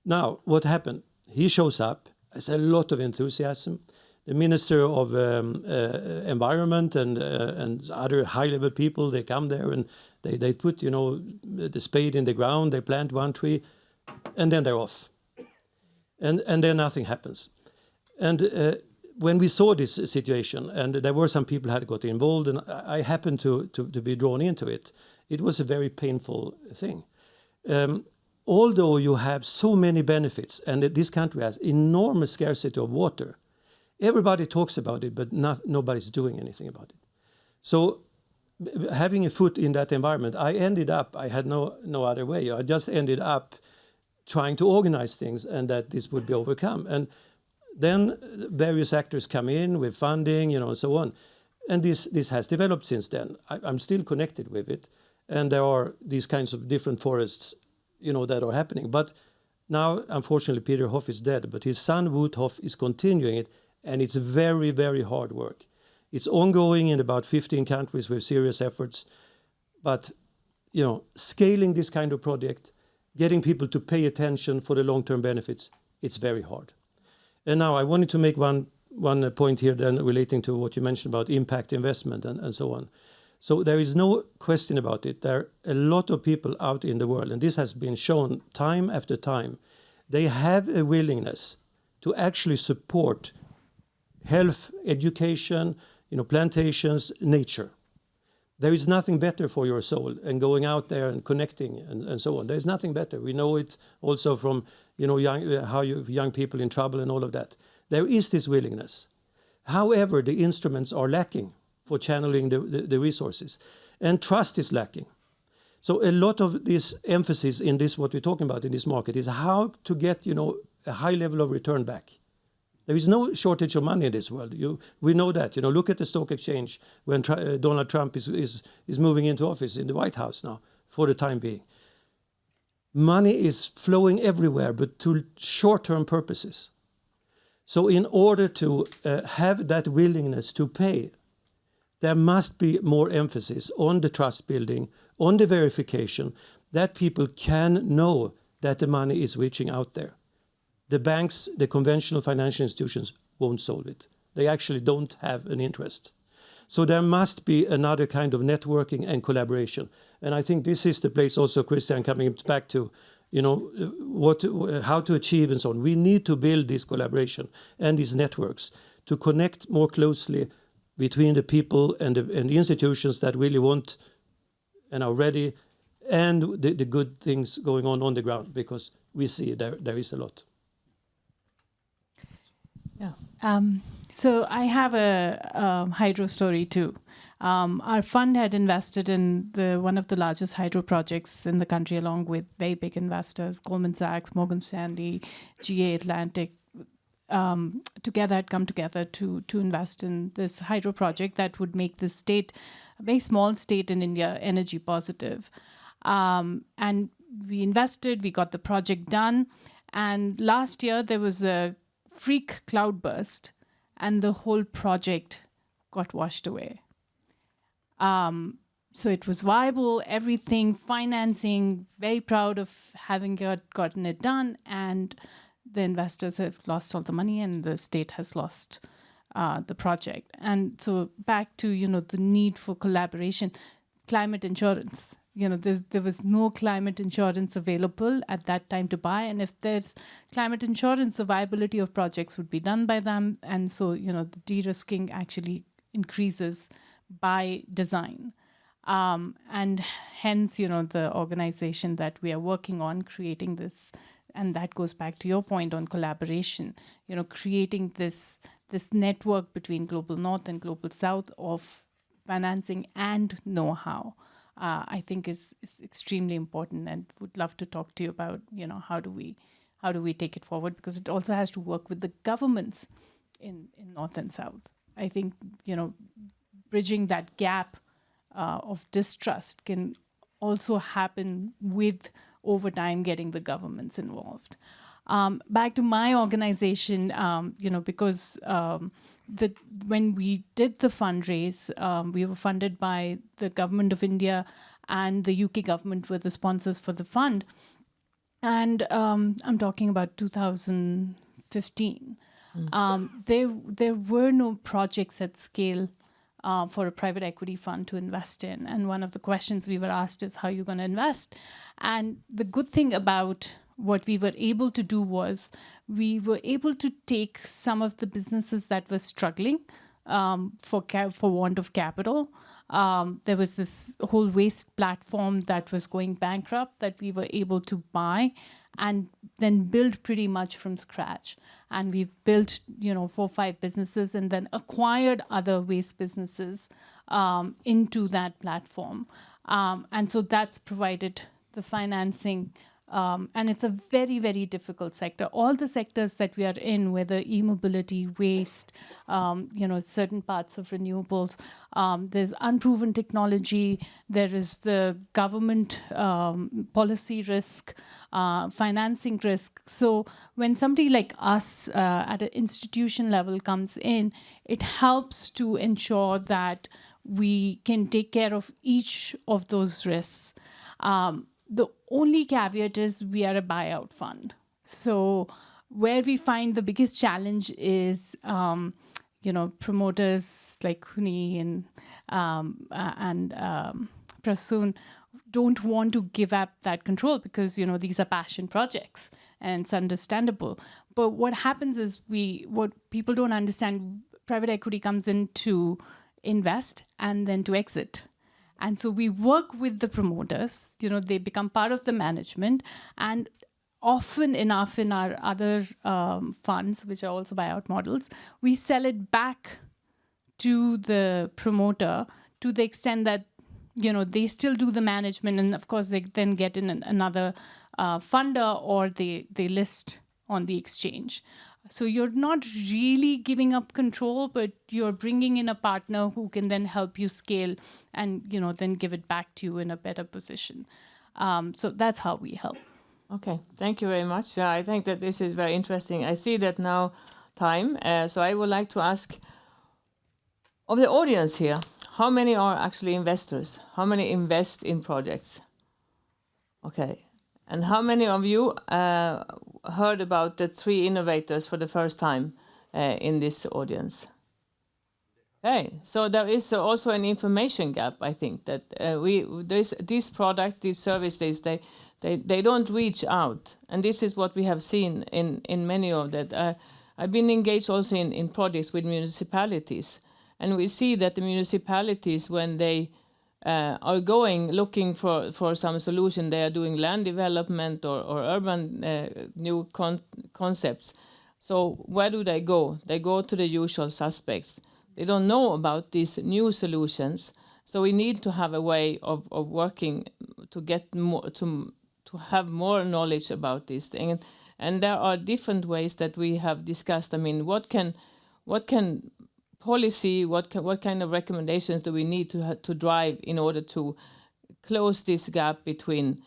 Now, what happened? He shows up, has a lot of enthusiasm. The Minister of Environment and other high-level people, they come there and they put, the spade in the ground, they plant one tree, and then they're off. And then nothing happens. And when we saw this situation, and there were some people who had got involved, and I happened to be drawn into it, it was a very painful thing. Although you have so many benefits, and this country has enormous scarcity of water, everybody talks about it, but nobody's doing anything about it. So having a foot in that environment, I had no other way. I just ended up trying to organize things and that this would be overcome. And then various actors come in with funding, and so on. And this has developed since then. I'm still connected with it. And there are these kinds of different forests, that are happening. But now, unfortunately, Peter Hoff is dead. But his son, Wout Hoff, is continuing it. And it's very, very hard work. It's ongoing in about 15 countries with serious efforts. But, scaling this kind of project, getting people to pay attention for the long-term benefits, it's very hard. And now I wanted to make one point here then relating to what you mentioned about impact investment and so on. So there is no question about it. There are a lot of people out in the world, and this has been shown time after time, they have a willingness to actually support health, education, plantations, nature. There is nothing better for your soul and going out there and connecting and so on. There is nothing better. We know it also from young people in trouble and all of that. There is this willingness. However, the instruments are lacking for channeling the resources, and trust is lacking. So a lot of this emphasis in this, what we're talking about in this market, is how to get a high level of return back. There is no shortage of money in this world. We know that. Look at the stock exchange when Donald Trump is moving into office in the White House now, for the time being. Money is flowing everywhere, but to short-term purposes. So in order to have that willingness to pay, there must be more emphasis on the trust building, on the verification, that people can know that the money is reaching out there. The banks, the conventional financial institutions won't solve it. They actually don't have an interest. So there must be another kind of networking and collaboration. And I think this is the place also, Christian, coming back to, how to achieve and so on. We need to build this collaboration and these networks to connect more closely between the people and the institutions that really want and are ready, and the good things going on the ground, because we see there is a lot. Yeah. So I have a hydro story too. Our fund had invested in one of the largest hydro projects in the country, along with very big investors, Goldman Sachs, Morgan Stanley, GA Atlantic. Had come together to invest in this hydro project that would make the state, a very small state in India, energy positive. And we invested, we got the project done. And last year there was a freak cloudburst and the whole project got washed away. So it was viable, everything, financing, very proud of having gotten it done. And the investors have lost all the money and the state has lost the project. And so back to, the need for collaboration, climate insurance. There was no climate insurance available at that time to buy. And if there's climate insurance, the viability of projects would be done by them. And so, the de-risking actually increases by design. And hence, the organization that we are working on creating this, and that goes back to your point on collaboration, creating this network between Global North and Global South of financing and know-how. I think is extremely important, and would love to talk to you about, how do we take it forward, because it also has to work with the governments in North and South. I think, bridging that gap of distrust can also happen with, over time, getting the governments involved. Back to my organization, because when we did the fundraise, we were funded by the government of India, and the UK government were the sponsors for the fund. And I'm talking about 2015. There were no projects at scale for a private equity fund to invest in. And one of the questions we were asked is, how are you going to invest? And the good thing about what we were able to do was we were able to take some of the businesses that were struggling for want of capital. There was this whole waste platform that was going bankrupt that we were able to buy and then build pretty much from scratch. And we've built, 4 or 5 businesses and then acquired other waste businesses into that platform. And so that's provided the financing. And it's a very, very difficult sector. All the sectors that we are in, whether e-mobility, waste, certain parts of renewables, there's unproven technology, there is the government policy risk, financing risk. So when somebody like us at an institution level comes in, it helps to ensure that we can take care of each of those risks. The only caveat is we are a buyout fund. So where we find the biggest challenge is, promoters like Kuni and Prasoon don't want to give up that control because, these are passion projects and it's understandable. But what happens is what people don't understand, private equity comes in to invest and then to exit. And so we work with the promoters, they become part of the management, and often enough in our other funds, which are also buyout models, we sell it back to the promoter to the extent that, they still do the management, and of course they then get in another funder, or they list on the exchange. So you're not really giving up control, but you're bringing in a partner who can then help you scale and, then give it back to you in a better position. So that's how we help. Okay, thank you very much. I think that this is very interesting. I see that now time, so I would like to ask of the audience here, how many are actually investors? How many invest in projects? Okay, and how many of you heard about the 3 innovators for the first time in this audience? Okay, so there is also an information gap, I think, that these products, these services, they don't reach out. And this is what we have seen in many of that. I've been engaged also in projects with municipalities. And we see that the municipalities, when they are looking for some solution, they are doing land development or urban new concepts. So where do they go? They go to the usual suspects. They don't know about these new solutions. So we need to have a way of working to get more, to have more knowledge about this thing. And there are different ways that we have discussed. I mean, what can policy, what kind of recommendations do we need to drive in order to close this gap between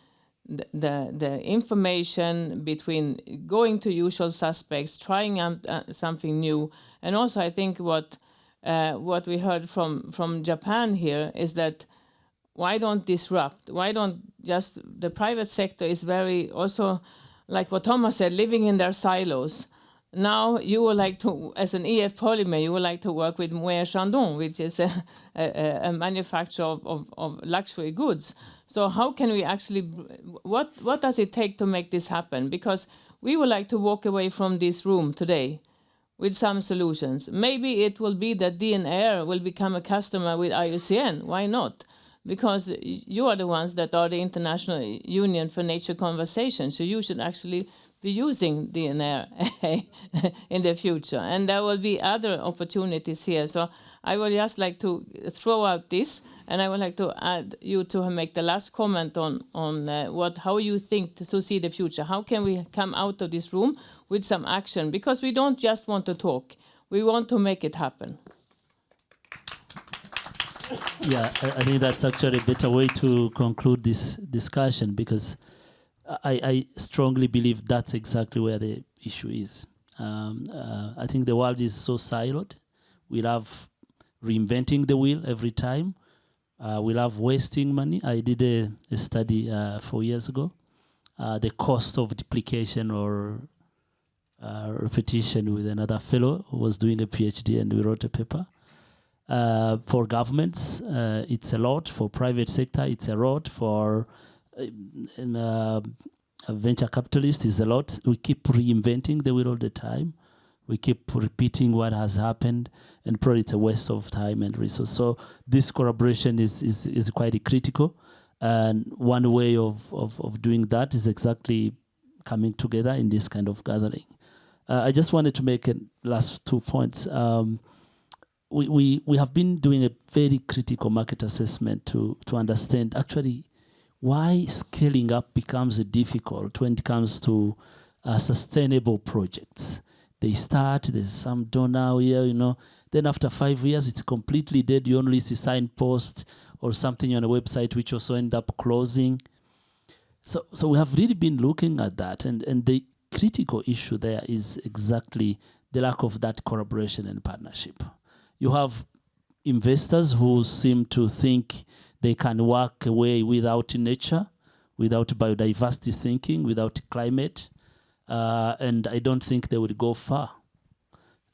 the information, between going to usual suspects, trying out something new, and also I think what we heard from Japan here is that why don't disrupt? Why don't just the private sector is very also like what Thomas said, living in their silos. Now you would like to, as an EF Polymer, you would like to work with Moët Chandon, which is a manufacturer of luxury goods. So how can we actually, what does it take to make this happen? Because we would like to walk away from this room today with some solutions. Maybe it will be that DNR will become a customer with IUCN. Why not? Because you are the ones that are the International Union for Nature Conservation, so you should actually be using DNR in the future. And there will be other opportunities here. So I would just like to throw out this, and I would like to add you to make the last comment on how you think to see the future. How can we come out of this room with some action? Because we don't just want to talk. We want to make it happen. Yeah, I think that's actually a better way to conclude this discussion, because I strongly believe that's exactly where the issue is. I think the world is so siloed. We love reinventing the wheel every time. We love wasting money. I did a study 4 years ago. The cost of duplication or repetition with another fellow who was doing a PhD, and we wrote a paper. For governments, it's a lot. For private sector, it's a lot. For venture capitalists, it's a lot. We keep reinventing the wheel all the time. We keep repeating what has happened, and probably it's a waste of time and resource. So this collaboration is quite critical. And one way of doing that is exactly coming together in this kind of gathering. I just wanted to make a last 2 points. We have been doing a very critical market assessment to understand actually why scaling up becomes difficult when it comes to sustainable projects. They start, there's some donor here, then after 5 years, it's completely dead. You only see signpost or something on a website which also end up closing. So we have really been looking at that, and the critical issue there is exactly the lack of that collaboration and partnership. You have investors who seem to think they can walk away without nature, without biodiversity thinking, without climate, and I don't think they will go far.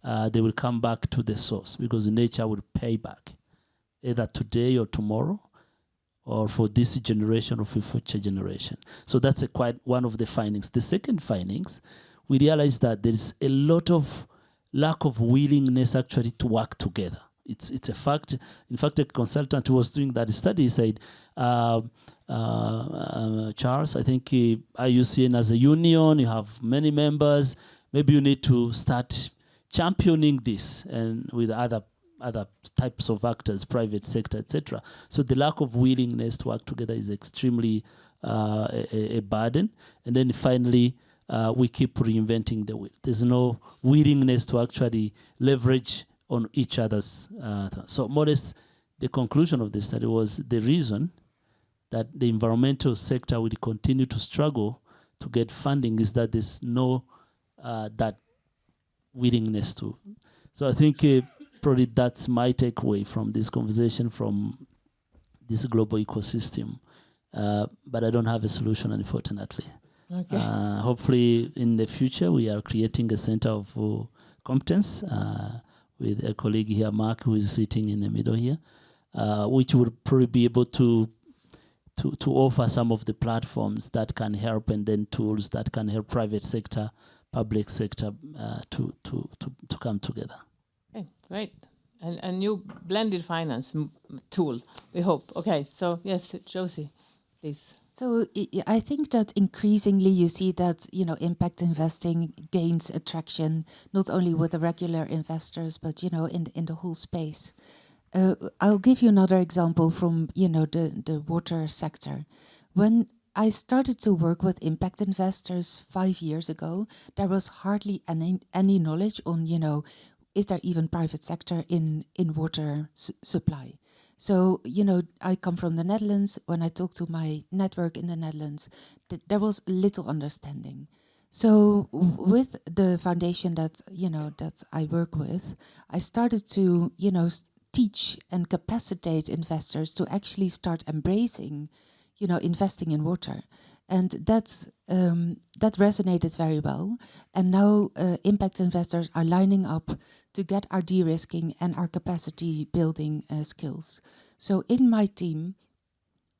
They will come back to the source because nature will pay back, either today or tomorrow, or for this generation or for future generation. So that's quite one of the findings. The second findings, we realized that there is a lot of lack of willingness actually to work together. It's a fact. In fact, a consultant who was doing that study said, Charles, I think IUCN as a union, you have many members, maybe you need to start championing this and with other types of actors, private sector, etc. So the lack of willingness to work together is extremely a burden. And then finally, we keep reinventing the wheel. There's no willingness to actually leverage on each other's. So more or less, the conclusion of the study was the reason that the environmental sector will continue to struggle to get funding is that there's no that willingness to. So I think probably that's my takeaway from this conversation, from this global ecosystem. But I don't have a solution, unfortunately. Okay. Hopefully in the future we are creating a center of competence with a colleague here, Mark, who is sitting in the middle here, which would probably be able to offer some of the platforms that can help, and then tools that can help private sector, public sector to come together. Okay, great. And a new blended finance tool, we hope. Okay, so yes, Josie, please. So I think that increasingly you see that, you know, impact investing gains attraction, not only with the regular investors, but, you know, in the whole space. I'll give you another example from, you know, the water sector. When I started to work with impact investors 5 years ago, there was hardly any knowledge on, you know, is there even private sector in water supply? So, you know, I come from the Netherlands. When I talk to my network in the Netherlands, there was little understanding. So with the foundation that, you know, that I work with, I started to, you know, teach and capacitate investors to actually start embracing, you know, investing in water. And that resonated very well. And now impact investors are lining up to get our de-risking and our capacity building skills. So in my team,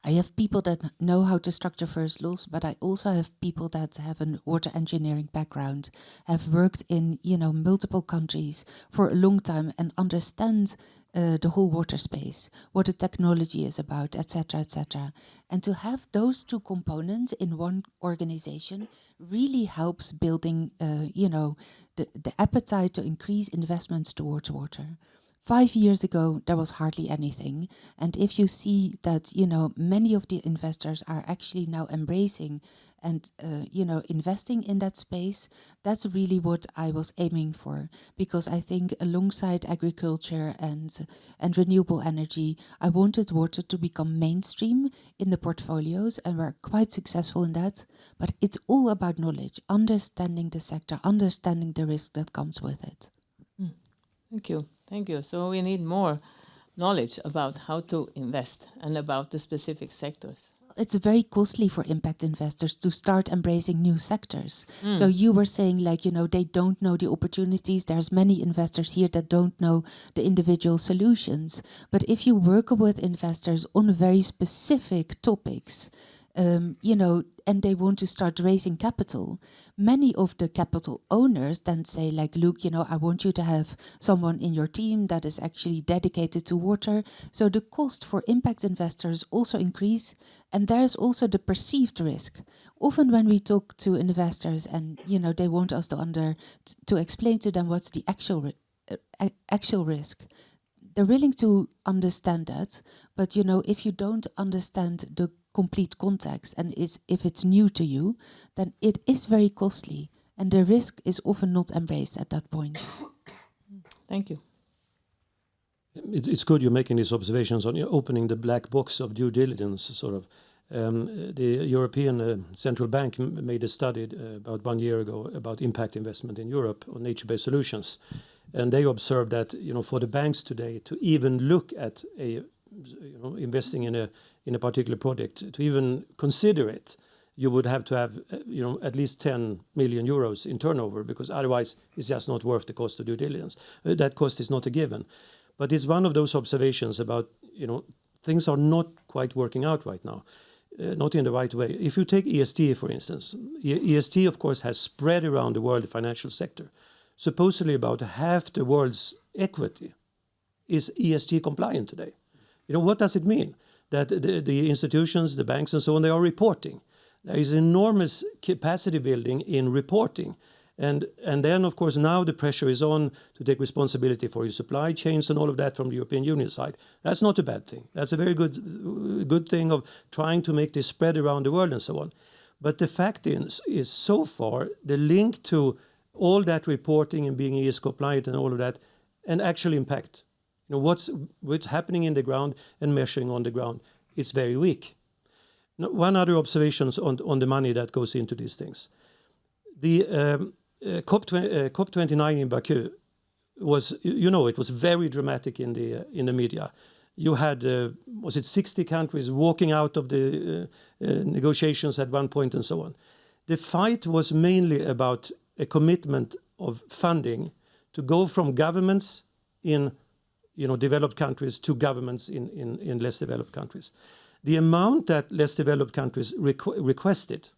I have people that know how to structure first loss, but I also have people that have a water engineering background, have worked in, you know, multiple countries for a long time and understand the whole water space, what the technology is about, etc., etc. And to have those two components in one organization really helps building, you know, the appetite to increase investments towards water. 5 years ago, there was hardly anything. And if you see that, you know, many of the investors are actually now embracing and, you know, investing in that space, that's really what I was aiming for. Because I think alongside agriculture and renewable energy, I wanted water to become mainstream in the portfolios, and we're quite successful in that. But it's all about knowledge, understanding the sector, understanding the risk that comes with it. Thank you. Thank you. So we need more knowledge about how to invest and about the specific sectors. It's very costly for impact investors to start embracing new sectors. So you were saying, like, you know, they don't know the opportunities. There's many investors here that don't know the individual solutions. But if you work with investors on very specific topics, you know, and they want to start raising capital, many of the capital owners then say, like, look, you know, I want you to have someone in your team that is actually dedicated to water. So the cost for impact investors also increase. And there's also the perceived risk. Often when we talk to investors and, you know, they want us to explain to them what's the actual risk, they're willing to understand that. But, you know, if you don't understand the complete context and if it's new to you, then it is very costly, and the risk is often not embraced at that point. Thank you. It's good you're making these observations on opening the black box of due diligence, sort of. The European Central Bank made a study about 1 year ago about impact investment in Europe on nature-based solutions, and they observed that, you know, for the banks today to even look at investing in a particular project, to even consider it, you would have to have at least 10 million euros in turnover, because otherwise it's just not worth the cost of due diligence. That cost is not a given. But it's one of those observations about things are not quite working out right now, not in the right way. If you take ESG, for instance, ESG, of course, has spread around the world, the financial sector. Supposedly about half the world's equity is ESG compliant today. What does it mean? That the institutions, the banks and so on, they are reporting. There is enormous capacity building in reporting. And then, of course, now the pressure is on to take responsibility for your supply chains and all of that from the European Union side. That's not a bad thing. That's a very good thing of trying to make this spread around the world and so on. But the fact is so far, the link to all that reporting and being ESG compliant and all of that, and actual impact, what's happening in the ground and measuring on the ground, it's very weak. Now, one other observation on the money that goes into these things. The COP29 in Baku was, it was very dramatic in the media. You had, was it 60 countries walking out of the negotiations at one point and so on. The fight was mainly about a commitment of funding to go from governments in developed countries to governments in less developed countries. The amount that less developed countries requested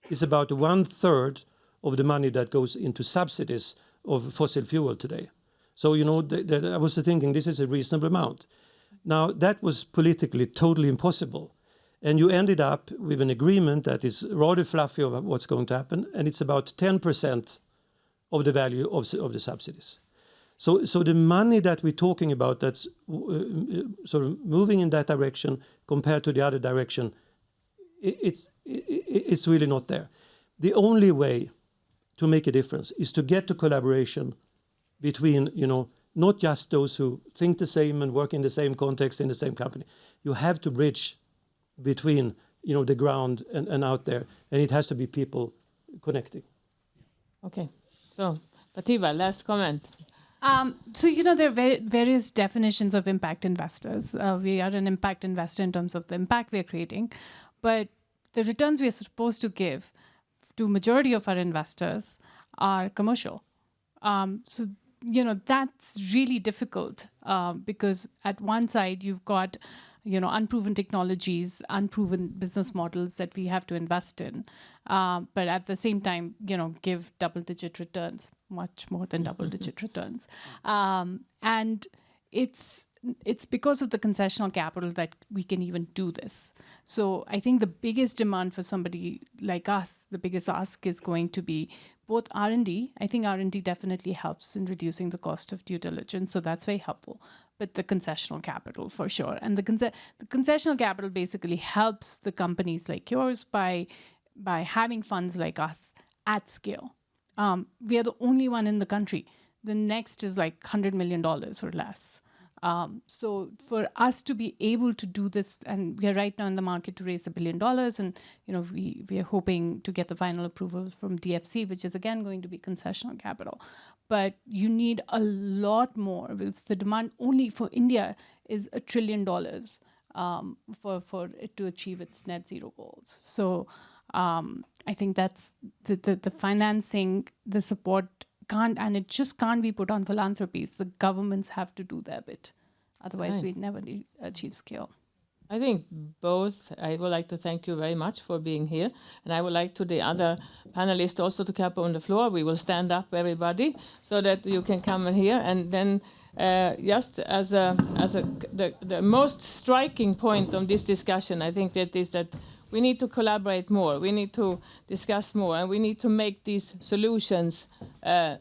is about 1/3 of the money that goes into subsidies of fossil fuel today. So, I was thinking this is a reasonable amount. Now, that was politically totally impossible. And you ended up with an agreement that is rather fluffy of what's going to happen, and it's about 10% of the value of the subsidies. So the money that we're talking about that's sort of moving in that direction compared to the other direction, it's really not there. The only way to make a difference is to get to collaboration between, not just those who think the same and work in the same context in the same company. You have to bridge between, the ground and out there, and it has to be people connecting. Okay, so Pratibha, last comment. There are various definitions of impact investors. We are an impact investor in terms of the impact we are creating, but the returns we are supposed to give to majority of our investors are commercial. That's really difficult because at one side you've got, unproven technologies, unproven business models that we have to invest in. But at the same time, give double-digit returns, much more than double-digit returns. And it's because of the concessional capital that we can even do this. So I think the biggest demand for somebody like us, the biggest ask is going to be both R&D. I think R&D definitely helps in reducing the cost of due diligence, so that's very helpful. But the concessional capital for sure. And the concessional capital basically helps the companies like yours by having funds like us at scale. We are the only one in the country. The next is like $100 million or less. So for us to be able to do this, and we are right now in the market to raise $1 billion, and we are hoping to get the final approval from DFC, which is again going to be concessional capital. But you need a lot more, because the demand only for India is $1 trillion for it to achieve its net zero goals. So I think that's the financing, the support can't, and it just can't be put on philanthropies. The governments have to do their bit. Otherwise, we'd never achieve scale. I think both. I would like to thank you very much for being here. And I would like to the other panelists also to come on the floor. We will stand up, everybody, so that you can come in here. And then just as the most striking point of this discussion, I think that is that we need to collaborate more. We need to discuss more, and we need to make these solutions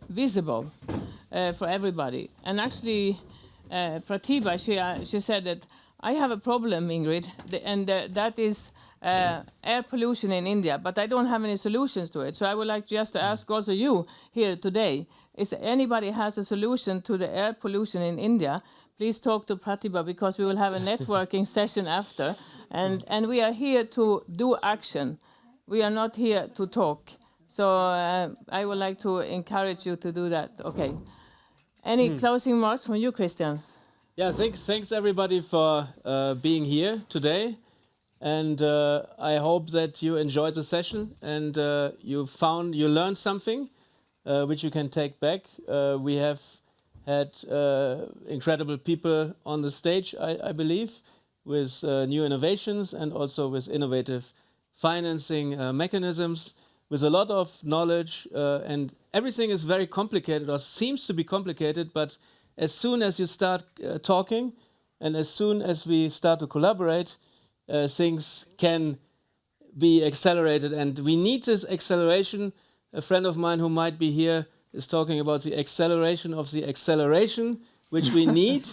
visible for everybody. And actually, Pratibha, she said that I have a problem, Ingrid, and that is air pollution in India, but I don't have any solutions to it. So I would like just to ask also you here today, is there anybody has a solution to the air pollution in India? Please talk to Pratibha, because we will have a networking session after. And we are here to do action. We are not here to talk. So I would like to encourage you to do that. Okay. Any closing remarks from you, Christian? Yeah, thanks everybody for being here today. And I hope that you enjoyed the session and you learned something which you can take back. We have had incredible people on the stage, I believe. with new innovations and also with innovative financing mechanisms, with a lot of knowledge, and everything is very complicated or seems to be complicated, but as soon as you start talking and as soon as we start to collaborate, things can be accelerated, and we need this acceleration. A friend of mine who might be here is talking about the acceleration of the acceleration, which we need,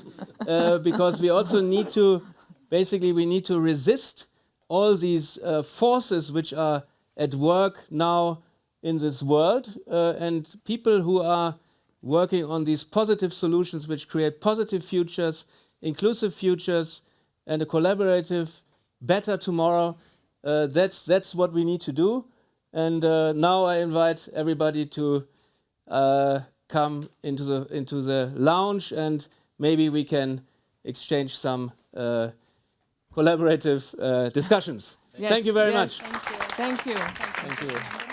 because we also need to, basically we need to resist all these forces which are at work now in this world, and people who are working on these positive solutions which create positive futures, inclusive futures, and a collaborative, better tomorrow. That's what we need to do. And now I invite everybody to come into the lounge, and maybe we can exchange some collaborative discussions. Yes, Thank you very yes, much. Thank you. Thank you.